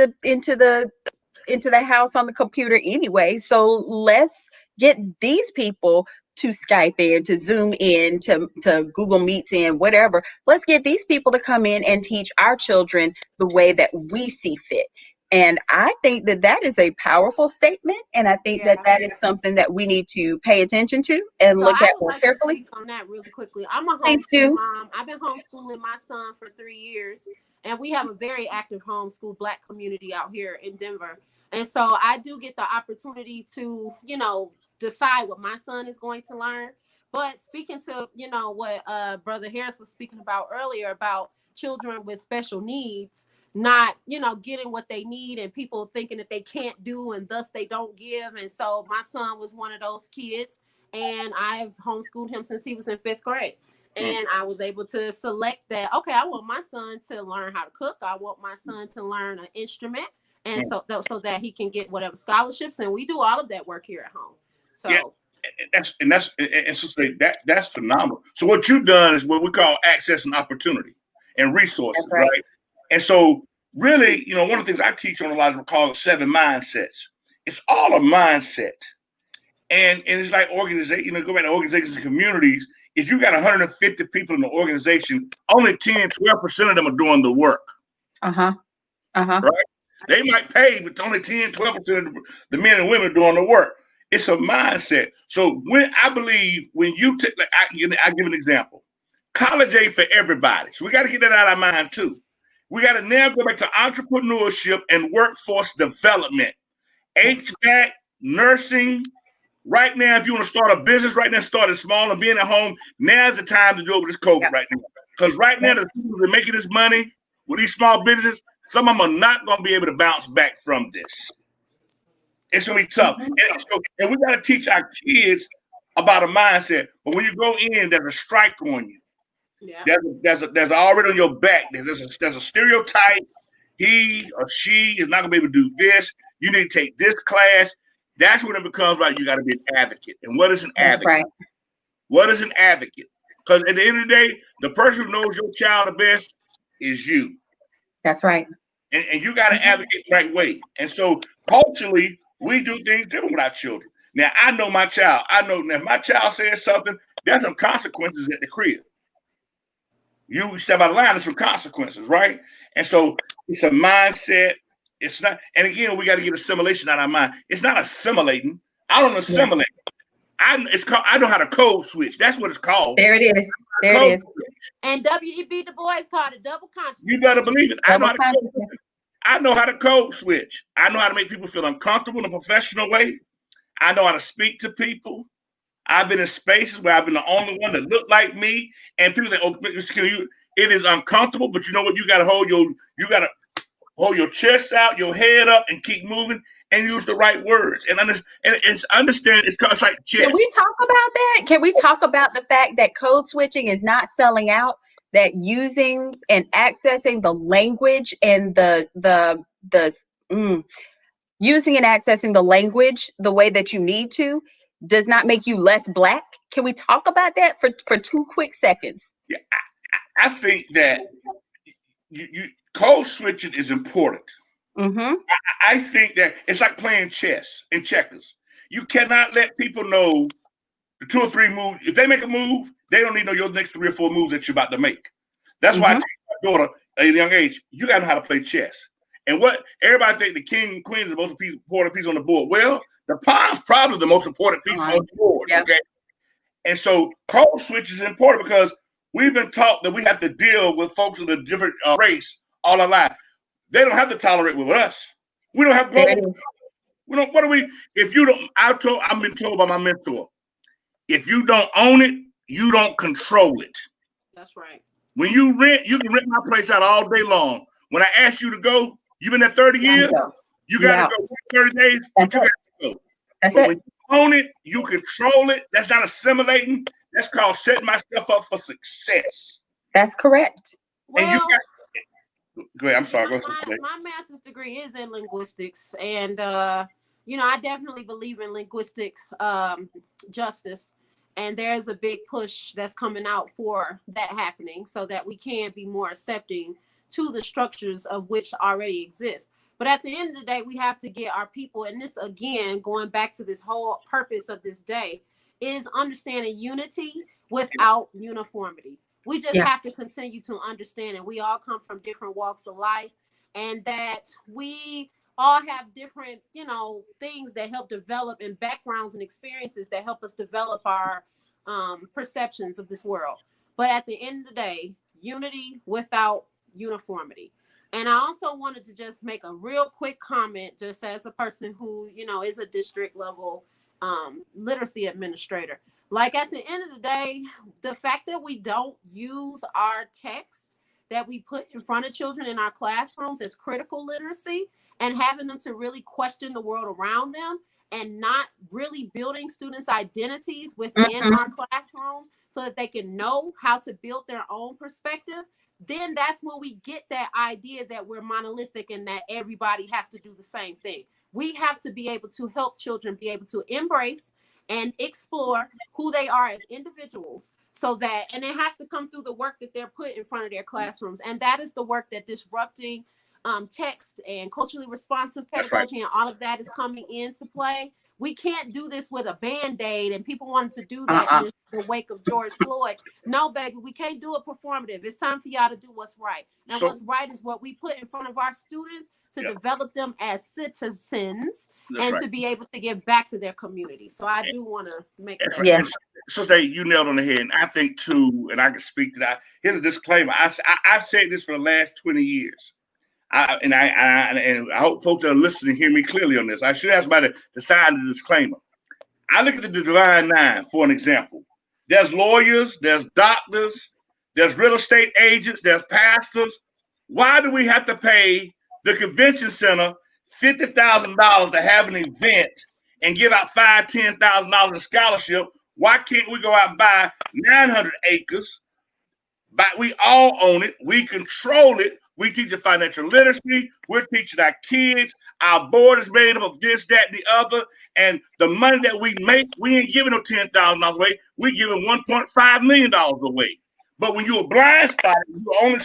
the house on the computer anyway. So let's get these people to Skype in, to Zoom in, to Google Meets in, whatever. Let's get these people to come in and teach our children the way that we see fit. And I think that that is a powerful statement. And I think that Yeah. that is something that we need to pay attention to and So look I at would more like to carefully. speak on that really quickly. I'm a Please homeschool do. mom. I've been homeschooling my son for 3 years, and we have a very active homeschool Black community out here in Denver. And so I do get the opportunity to, decide what my son is going to learn. But speaking to, what Brother Harris was speaking about earlier about children with special needs not getting what they need and people thinking that they can't do and thus they don't give. And so my son was one of those kids, and I've homeschooled him since he was in 5th grade. And I was able to select that, okay, I want my son to learn how to cook, I want my son to learn an instrument, and so that he can get whatever scholarships, and we do all of that work here at home. So that's phenomenal. So what you've done is what we call access and opportunity and resources, That's right. right? And so really, one of the things I teach on a lot of called 7 mindsets. It's all a mindset. And it's like organization, go back to organizations and communities. If you got 150 people in the organization, only 10, 12% of them are doing the work. Right? They might pay, but only 10, 12% of the men and women are doing the work. It's a mindset. So I believe when you take, I give an example. College ain't for everybody. So we got to get that out of our mind too. We got to now go back to entrepreneurship and workforce development. HVAC, nursing. Right now, if you want to start a business right now, start it small and being at home, now's the time to do it with this COVID right now. Because right now, the people that are making this money with these small businesses, some of them are not going to be able to bounce back from this. It's going to be tough. And we got to teach our kids about a mindset. But when you go in, there's a strike on you. Yeah. There's already on your back. There's a stereotype. He or she is not going to be able to do this. You need to take this class. That's when it becomes like you got to be an advocate. And what is an advocate? Right. What is an advocate? Because at the end of the day, the person who knows your child the best is you. That's right. And you got to advocate the right way. And so culturally, we do things different with our children. Now, I know my child. I know if my child says something, there's some consequences at the crib. You step out of line, there's some consequences, right? And so it's a mindset. It's not, and again, we got to get assimilation out of our mind. It's not assimilating. I don't assimilate. Yeah. I know how to code switch. That's what it's called. There it is. There it is. And W.E.B. Du Bois called it double consciousness. You better believe it. I know how to code switch. I know how to make people feel uncomfortable in a professional way. I know how to speak to people. I've been in spaces where I've been the only one that looked like me, and people think, "Oh, it is uncomfortable." But you know what? You got to hold your chest out, your head up, and keep moving, and use the right words. And understand it's like chess. Can we talk about that? Can we talk about the fact that code switching is not selling out? That using and accessing the language and using and accessing the language the way that you need to does not make you less Black. Can we talk about that for 2 quick seconds? Yeah, I think that code switching is important. Mm-hmm. I think that it's like playing chess and checkers. You cannot let people know the 2 or 3 moves. If they make a move, they don't need to know your next 3 or 4 moves that you're about to make. That's why I teach my daughter at a young age, you got to know how to play chess. And what everybody think the king and queen is the most important piece on the board. Well, the pawn's probably the most important piece on the board. Yeah. Okay. And so code switch is important because we've been taught that we have to deal with folks with a different race all our life. They don't have to tolerate with us. We don't have global. We don't. What do we? If you don't, I've been told by my mentor, if you don't own it, you don't control it. That's right. When you rent, you can rent my place out all day long. When I ask you to go, you've been there 30 years. You got to go 30 days. But you got to go. That's but it. when you own it, you control it. That's not assimilating. That's called setting myself up for success. That's correct. And you Well, got go ahead. I'm sorry. Go ahead. my master's degree is in linguistics, and I definitely believe in linguistics justice, and there's a big push that's coming out for that happening, so that we can be more accepting to the structures of which already exist. But at the end of the day, we have to get our people, and this again, going back to this whole purpose of this day, is understanding unity without uniformity. We just Yeah. have to continue to understand, and we all come from different walks of life, and that we all have different, things that help develop, and backgrounds and experiences that help us develop our perceptions of this world. But at the end of the day, unity without uniformity. And I also wanted to just make a real quick comment, just as a person who, is a district level literacy administrator. Like, at the end of the day, the fact that we don't use our text that we put in front of children in our classrooms as critical literacy, and having them to really question the world around them, and not really building students' identities within our classrooms so that they can know how to build their own perspective, then that's when we get that idea that we're monolithic and that everybody has to do the same thing. We have to be able to help children be able to embrace and explore who they are as individuals, so that, and it has to come through the work that they're put in front of their classrooms. And that is the work that disrupting text and culturally responsive pedagogy and all of that is coming into play. We can't do this with a Band-Aid, and people wanted to do that in the wake of George Floyd. No, baby, we can't do it performative. It's time for y'all to do what's right. And what's right is what we put in front of our students to develop them as citizens, and to be able to give back to their community. So I do want to make that. Right. Sister, you nailed on the head. And I think too, and I can speak to that. Here's a disclaimer. I've said this for the last 20 years. I hope folks that are listening hear me clearly on this. I should ask somebody to sign the disclaimer. I look at the Divine Nine for an example. There's lawyers, there's doctors, there's real estate agents, there's pastors. Why do we have to pay the convention center $50,000 to have an event and give out $5,000, $10,000 in scholarship? Why can't we go out and buy 900 acres? But we all own it. We control it. We teach financial literacy. We're teaching our kids. Our board is made up of this, that, and the other. And the money that we make, we ain't giving no $10,000 away. We're giving $1.5 million away. But when you're blind spotted, you're only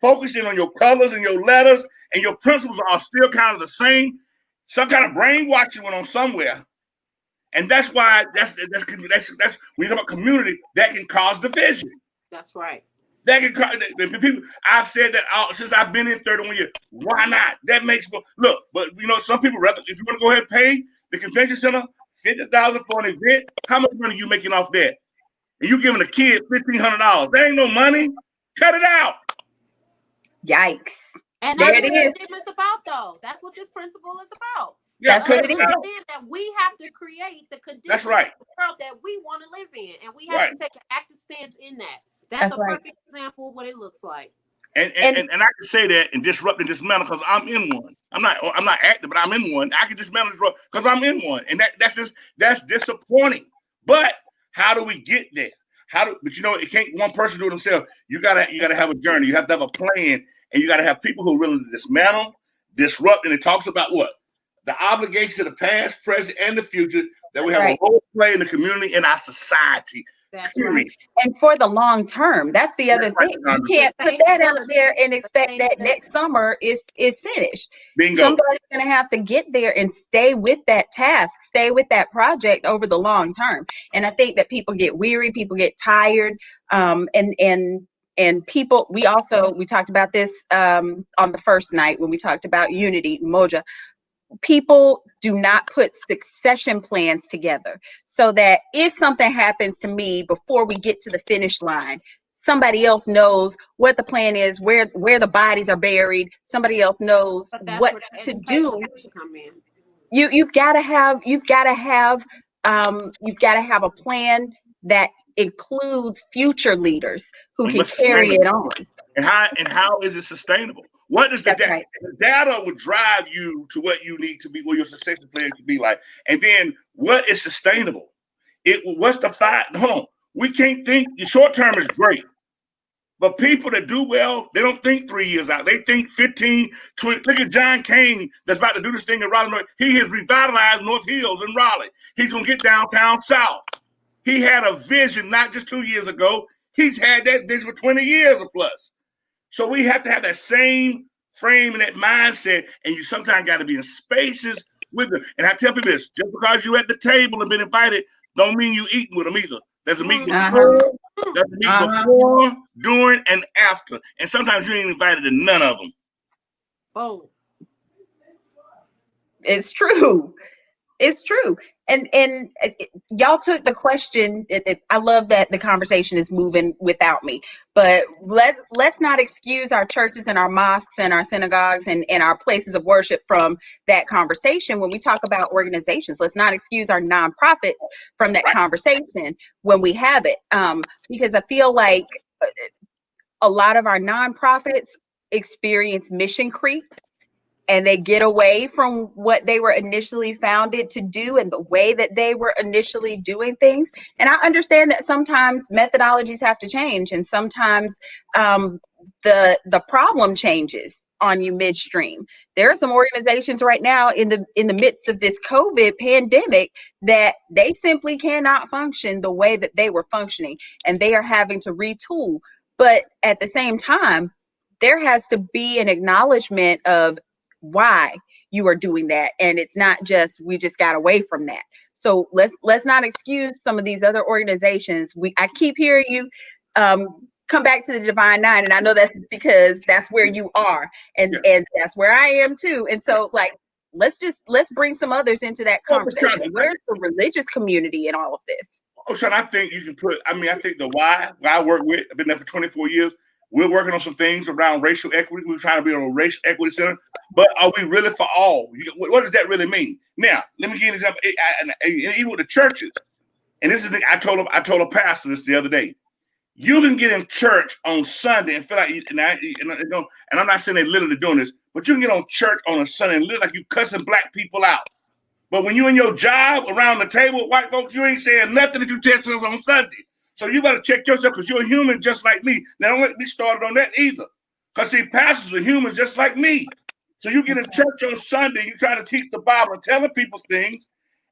focusing on your colors and your letters, and your principles are still kind of the same. Some kind of brainwashing went on somewhere. And that's why that's when you talk about community, that can cause division. That's right. That can cause people. I've said that since I've been in 31 years. Why not? That makes look. But some people rather, if you want to go ahead and pay the convention center $50,000 for an event, how much money are you making off that? And you giving a kid $1,500? That ain't no money. Cut it out. Yikes. And that's what it's about, though. That's what this principle is about. Yeah, that's what it is. That we have to create the conditions of the world that we want to live in, and we have to take an active stance in that. That's a perfect example of what it looks like. And I can say that and disrupt and dismantle because I'm in one. I'm not active, but I'm in one. I can dismantle because I'm in one, and that's disappointing. But how do we get there? But it can't one person do it themselves. You gotta have a journey. You have to have a plan, and you gotta have people who are willing to dismantle, disrupt, and it talks about what? The obligation to the past, present, and the future, that we have a role to play in the community and our society. That's right. And for the long term, that's the other thing. You can't put that out there and expect that next summer is finished. Bingo. Somebody's going to have to get there and stay with that task, stay with that project over the long term. And I think that people get weary, people get tired, and people. We talked about this on the first night when we talked about unity, Moja. People do not put succession plans together so that if something happens to me before we get to the finish line, somebody else knows what the plan is, where the bodies are buried. Somebody else knows what to do. You've got to have a plan that includes future leaders who can carry it on. And how is it sustainable? What is the data? Right. The data will drive you to what you need to be, what your succession plan should be like. And then what is sustainable? What's the fight? Hold on. We can't think the short term is great. But people that do well, they don't think 3 years out. They think 15, 20. Look at John Kane that's about to do this thing in Raleigh. He has revitalized North Hills in Raleigh. He's going to get downtown South. He had a vision not just 2 years ago. He's had that vision for 20 years or plus. So we have to have that same frame and that mindset. And you sometimes got to be in spaces with them. And I tell people this, just because you're at the table and been invited, don't mean you eating with them either. There's a meeting before, there's a meeting before, during, and after. And sometimes you ain't invited to none of them. Oh. It's true. It's true. And y'all took the question. I love that the conversation is moving without me. But let's not excuse our churches and our mosques and our synagogues and our places of worship from that conversation when we talk about organizations. Let's not excuse our nonprofits from that conversation when we have it. Because I feel like a lot of our nonprofits experience mission creep. And they get away from what they were initially founded to do and the way that they were initially doing things. And I understand that sometimes methodologies have to change, and sometimes the problem changes on you midstream. There are some organizations right now in the midst of this COVID pandemic that they simply cannot function the way that they were functioning, and they are having to retool. But at the same time, there has to be an acknowledgement of why you are doing that, and it's not just we just got away from that. So let's not excuse some of these other organizations. I keep hearing you come back to the Divine Nine, and I know that's because that's where you are, and that's where I am too. And so let's bring some others into that conversation. Where's the religious community in all of this? Oh, Sean, I think you can put. I think the why I work with. I've been there for 24 years. We're working on some things around racial equity. We're trying to be a racial equity center. But are we really for all? What does that really mean? Now, let me give you an example. Even with the churches, and this is the I told a pastor this the other day. You can get in church on Sunday and feel like, and I'm not saying they're literally doing this, but you can get on church on a Sunday and look like you cussing black people out. But when you're in your job around the table with white folks, you ain't saying nothing that you text us on Sunday. So you got to check yourself because you're a human just like me. Now, don't let me start on that either. Because see, pastors are humans just like me. So you get in church on Sunday, you try to teach the Bible and telling people things,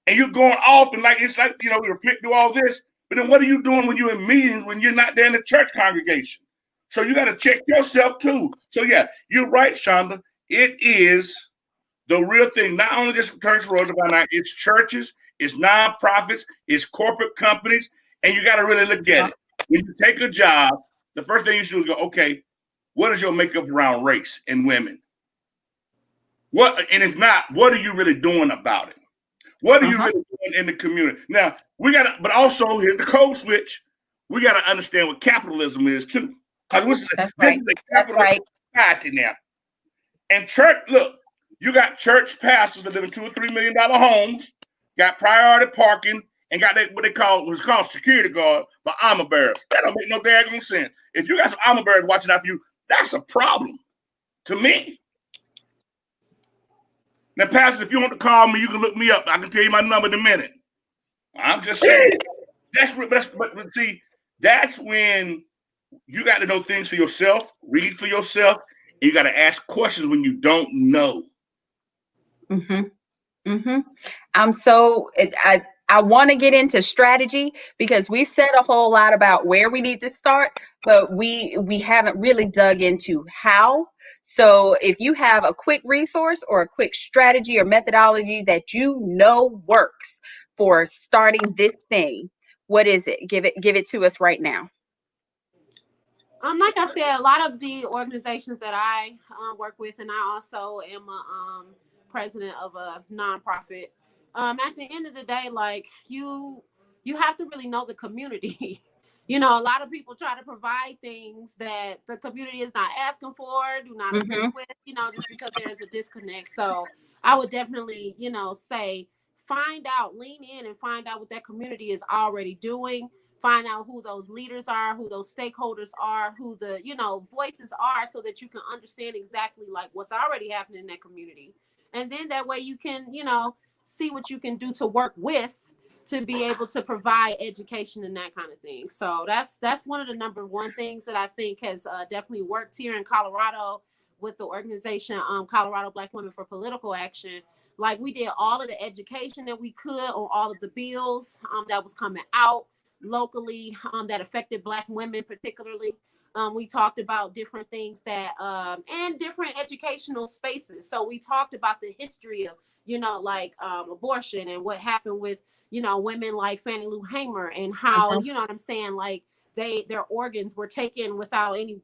and you're going off and it's like, we repent, do all this. But then what are you doing when you're in meetings when you're not there in the church congregation? So you got to check yourself too. So yeah, you're right, Chanda. It is the real thing. Not only just Church Road Divine Nine, it's churches, it's nonprofits, it's corporate companies. And you got to really look at it. When you take a job, the first thing you should do is go, okay, what is your makeup around race and women? And if not, what are you really doing about it? What are you really doing in the community? Now, but also here's the code switch. We got to understand what capitalism is too. Because this is a capitalist society now. And church, look, you got church pastors that live in $2 or $3 million homes, got priority parking, and got what's called security guard, but armor bearers. That don't make no daggone sense. If you got some armor bearers watching out for you, that's a problem to me. Now, Pastor, if you want to call me, you can look me up. I can tell you my number in a minute. I'm just saying. But see, that's when you got to know things for yourself, read for yourself, and you got to ask questions when you don't know. I want to get into strategy because we've said a whole lot about where we need to start, but we haven't really dug into how. So if you have a quick resource or a quick strategy or methodology that you know works for starting this thing, what is it? Give it to us right now. Like I said, a lot of the organizations that I work with, and I also am a president of a nonprofit. At the end of the day, you have to really know the community. A lot of people try to provide things that the community is not asking for, do not agree with, just because there is a disconnect. So I would definitely, say, lean in and find out what that community is already doing. Find out who those leaders are, who those stakeholders are, who the, voices are, so that you can understand exactly what's already happening in that community. And then that way you can, see what you can do to work with to be able to provide education and that kind of thing. So that's one of the number one things that I think has definitely worked here in Colorado with the organization Colorado Black Women for Political Action. Like, we did all of the education that we could on all of the bills that was coming out locally that affected Black women particularly. We talked about different things that and different educational spaces. So we talked about the history of, like abortion and what happened with, women like Fannie Lou Hamer, and how, you know what I'm saying, like their organs were taken without any,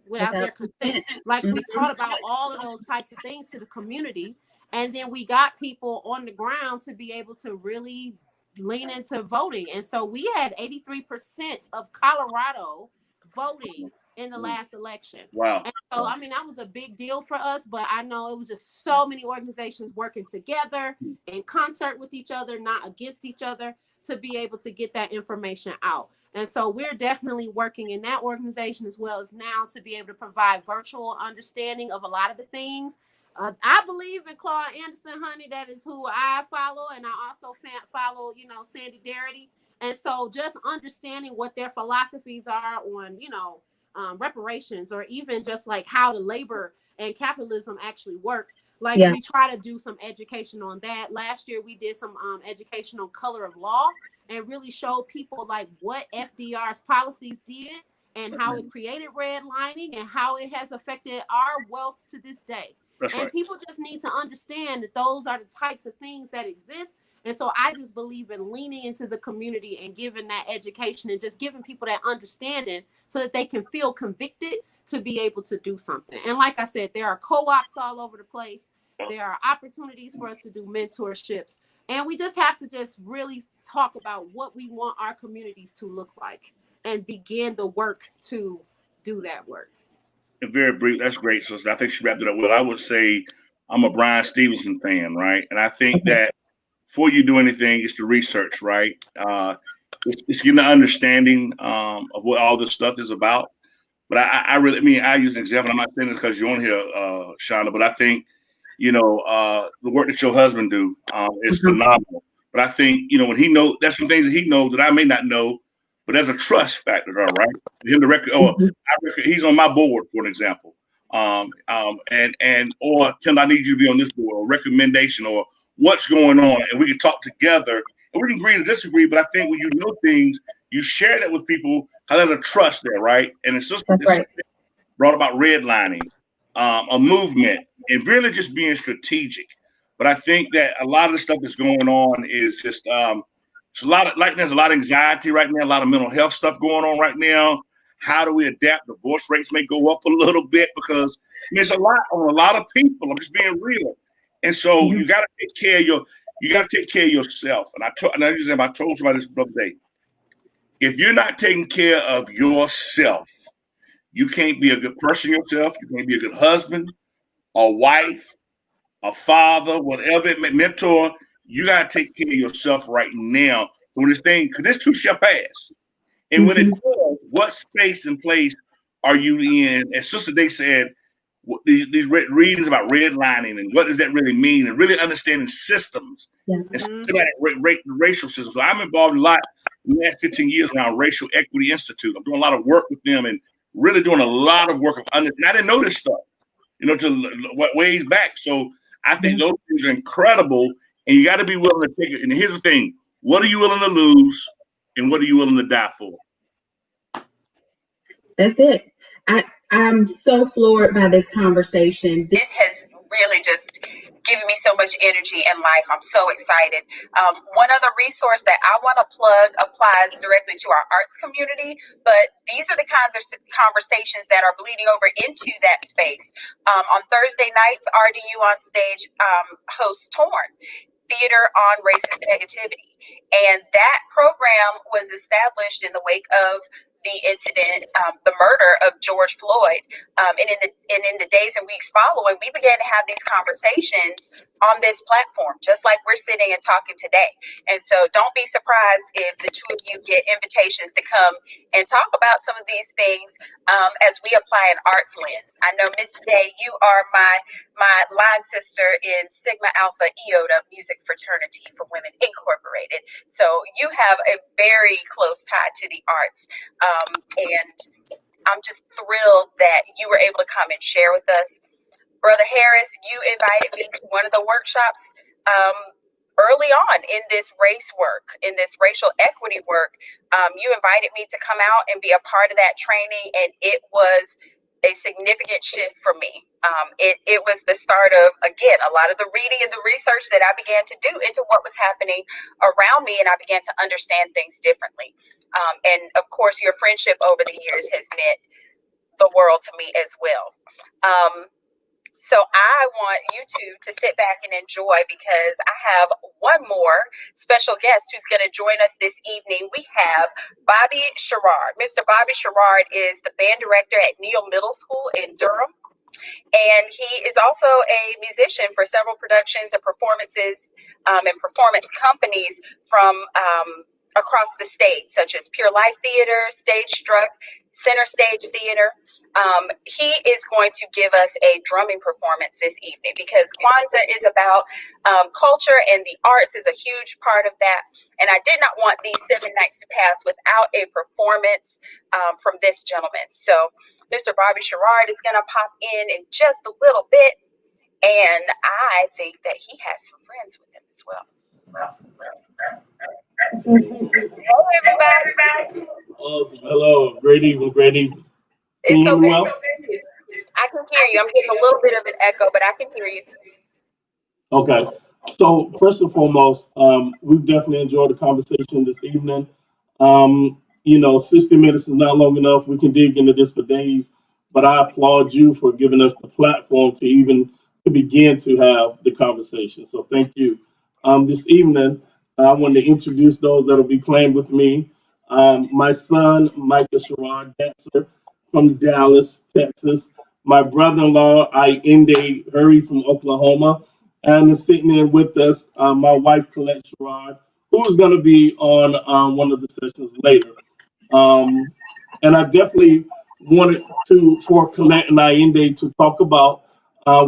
without their consent. Like, we taught about all of those types of things to the community. And then we got people on the ground to be able to really lean into voting. And so we had 83% of Colorado voting in the last election. Wow. And so, I mean, that was a big deal for us, but I know it was just so many organizations working together in concert with each other, not against each other, to be able to get that information out. And so we're definitely working in that organization, as well as now to be able to provide virtual understanding of a lot of the things. I believe in Claude Anderson, honey. That is who I follow. And I also follow, Sandy Darity. And so just understanding what their philosophies are on, reparations, or even just like how the labor and capitalism actually works. Like, we try to do some education on that. Last year, we did some education on color of law, and really showed people like what FDR's policies did and how it created redlining and how it has affected our wealth to this day. That's and right. People just need to understand that those are the types of things that exist. And so I just believe in leaning into the community and giving that education and just giving people that understanding so that they can feel convicted to be able to do something. And like I said, there are co-ops all over the place. There are opportunities for us to do mentorships. And we just have to just really talk about what we want our communities to look like and begin the work to do that work. Very brief. That's great. So I think she wrapped it up well. I would say I'm a Brian Stevenson fan, right? And I think that before you do anything, it's the research, right? It's getting an understanding of what all this stuff is about. But I use an example. I'm not saying this because you're on here, Shonda, but I think, the work that your husband do is phenomenal. But I think, when he knows, there's some things that he knows that I may not know, but there's a trust factor there, right? Him to he's on my board, for an example. Or Tim, I need you to be on this board, or recommendation, or what's going on, and we can talk together, and we can agree to disagree. But I think when you know things, you share that with people. How there's a trust there, right? And it's just brought about redlining, a movement, and really just being strategic. But I think that a lot of the stuff that's going on is just it's a lot of, like, there's a lot of anxiety right now, a lot of mental health stuff going on right now. How do we adapt? Divorce rates may go up a little bit because there's a lot on a lot of people. I'm just being real. And so you got to take care of yourself. And I told somebody this the other day. If you're not taking care of yourself, you can't be a good person yourself. You can't be a good husband, a wife, a father, whatever it may, mentor. You got to take care of yourself right now. So when because this too shall pass. And when it does, what space and place are you in? As Sister Day said, these readings about redlining and what does that really mean, and really understanding systems and racial systems. So I'm involved a lot in the last 15 years now, Racial Equity Institute. I'm doing a lot of work with them and really doing a lot of work. And I didn't know this stuff, to what ways back. So I think those things are incredible, and you got to be willing to take it. And here's the thing: what are you willing to lose, and what are you willing to die for? That's it. I'm so floored by this conversation. This has really just given me so much energy and life. I'm so excited. One other resource that I want to plug applies directly to our arts community, but these are the kinds of conversations that are bleeding over into that space. On Thursday nights, RDU on Stage hosts Torn, Theater on Race and Negativity. And that program was established in the wake of the incident, the murder of George Floyd, and in the days and weeks following, we began to have these conversations on this platform, just like we're sitting and talking today. And so, don't be surprised if the two of you get invitations to come and talk about some of these things as we apply an arts lens. I know, Miss Day, you are my line sister in Sigma Alpha Iota Music Fraternity for Women Incorporated. So you have a very close tie to the arts. And I'm just thrilled that you were able to come and share with us. Brother Harris, you invited me to one of the workshops early on in this race work, in this racial equity work. You invited me to come out and be a part of that training, and it was a significant shift for me. It was the start of, again, a lot of the reading and the research that I began to do into what was happening around me, and I began to understand things differently. And of course, your friendship over the years has meant the world to me as well. So I want you two to sit back and enjoy, because I have one more special guest who's going to join us this evening. We have Bobby Sherrard. Mr. Bobby Sherrard is the band director at Neal Middle School in Durham. And he is also a musician for several productions and performances and performance companies from across the state, such as Pure Life Theater, Stage Struck, Center Stage Theater. He is going to give us a drumming performance this evening, because Kwanzaa is about culture, and the arts is a huge part of that. And I did not want these 7 nights to pass without a performance from this gentleman. So Mr. Bobby Sherrard is going to pop in just a little bit, and I think that he has some friends with him as well. Hello, everybody. Awesome. Hello. Great evening. Great evening. It's so good. Well? I can hear you. I'm getting a little bit of an echo, but I can hear you. Okay. So first and foremost, we've definitely enjoyed the conversation this evening. 60 minutes is not long enough. We can dig into this for days, but I applaud you for giving us the platform to begin to have the conversation. So thank you. This evening, I want to introduce those that will be playing with me. My son, Micah Sherrod, dancer from Dallas, Texas. My brother-in-law, Inde Hurry from Oklahoma. And sitting in with us, my wife, Colette Sherrod, who's going to be on one of the sessions later. And I definitely wanted for Colette and Inde to talk about,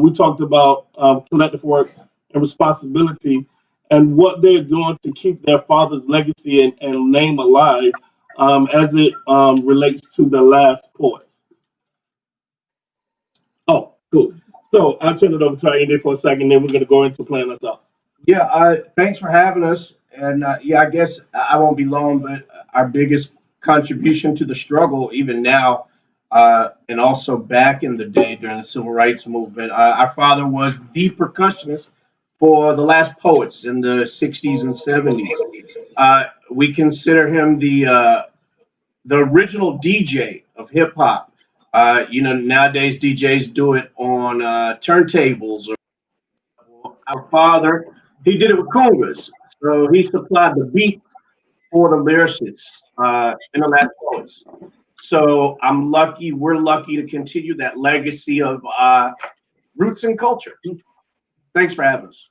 we talked about collective work and responsibility and what they're doing to keep their father's legacy and name alive as it relates to the last poets. Oh, cool. So I'll turn it over to Inde for a second, then we're going to go into playing us out. Yeah, thanks for having us. And I guess I won't be long, but our biggest contribution to the struggle, even now, and also back in the day during the Civil Rights Movement, our father was the percussionist for the last poets in the 60s and 70s. We consider him the original DJ of hip hop. Nowadays DJs do it on turntables. Our father, he did it with congas. So he supplied the beat for the lyricists in the last poets. So we're lucky to continue that legacy of roots and culture. Thanks for having us.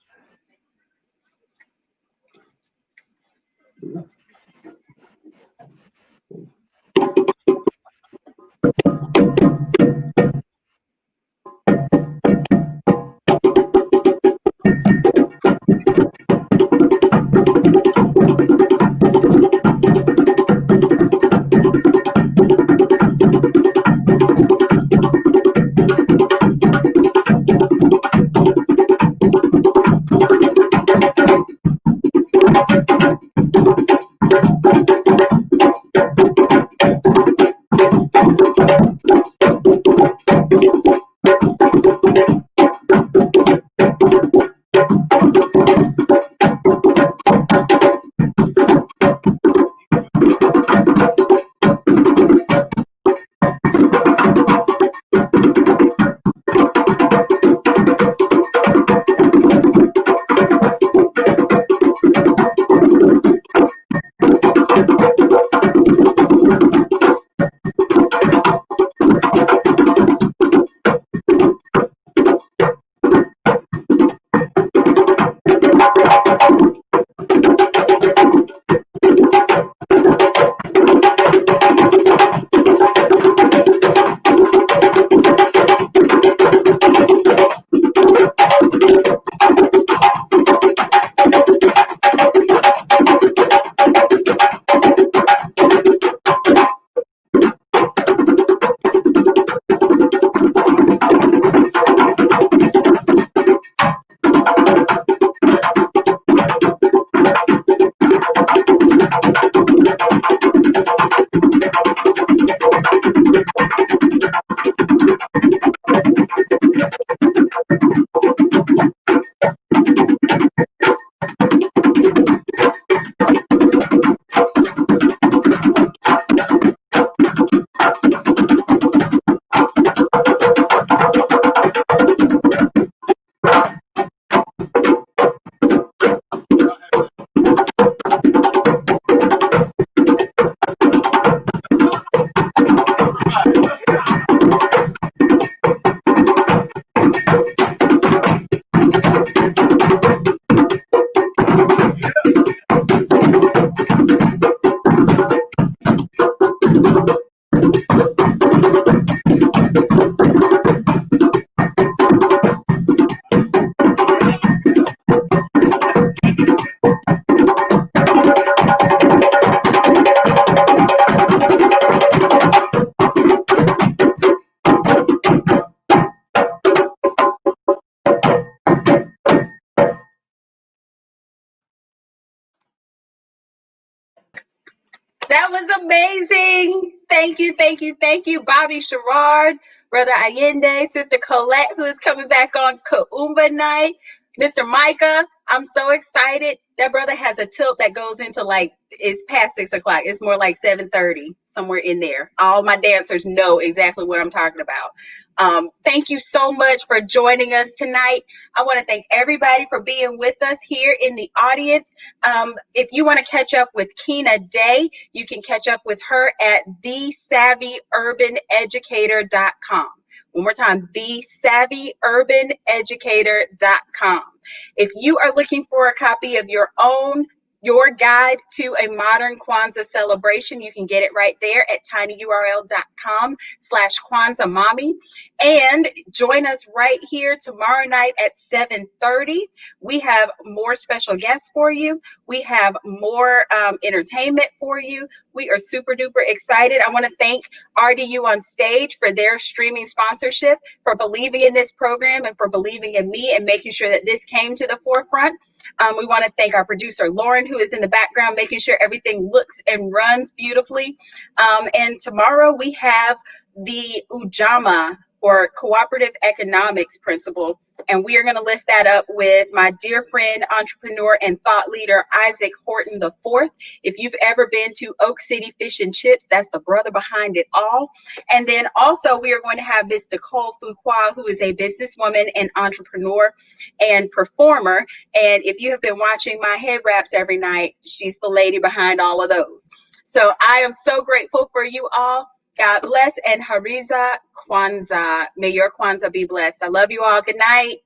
amazing. Thank you, thank you, thank you, Bobby Sherrard, Brother Allende, Sister Colette, who is coming back on Kaumba night, Mr. Micah. I'm so excited. That brother has a tilt that goes into like, it's past 6 o'clock. It's more like 7:30, somewhere in there. All my dancers know exactly what I'm talking about. Thank you so much for joining us tonight. I want to thank everybody for being with us here in the audience. If you want to catch up with Keena Day, you can catch up with her at thesavvyurbaneducator.com. One more time, thesavvyurbaneducator.com. If you are looking for a copy of your guide to a modern Kwanzaa celebration, you can get it right there at tinyurl.com/Kwanzaa Mommy. And join us right here tomorrow night at 7:30. We have more special guests for you. We have more entertainment for you. We are super duper excited. I want to thank RDU on Stage for their streaming sponsorship, for believing in this program and for believing in me and making sure that this came to the forefront. We want to thank our producer, Lauren, who is in the background, making sure everything looks and runs beautifully. And tomorrow we have the Ujima, or Cooperative Economics Principle. And we are going to lift that up with my dear friend, entrepreneur, and thought leader, Isaac Horton IV. If you've ever been to Oak City Fish and Chips, that's the brother behind it all. And then also we are going to have Miss Nicole Fuqua, who is a businesswoman and entrepreneur and performer. And if you have been watching my head wraps every night, she's the lady behind all of those. So I am so grateful for you all. God bless, and Hariza Kwanzaa. May your Kwanzaa be blessed. I love you all. Good night.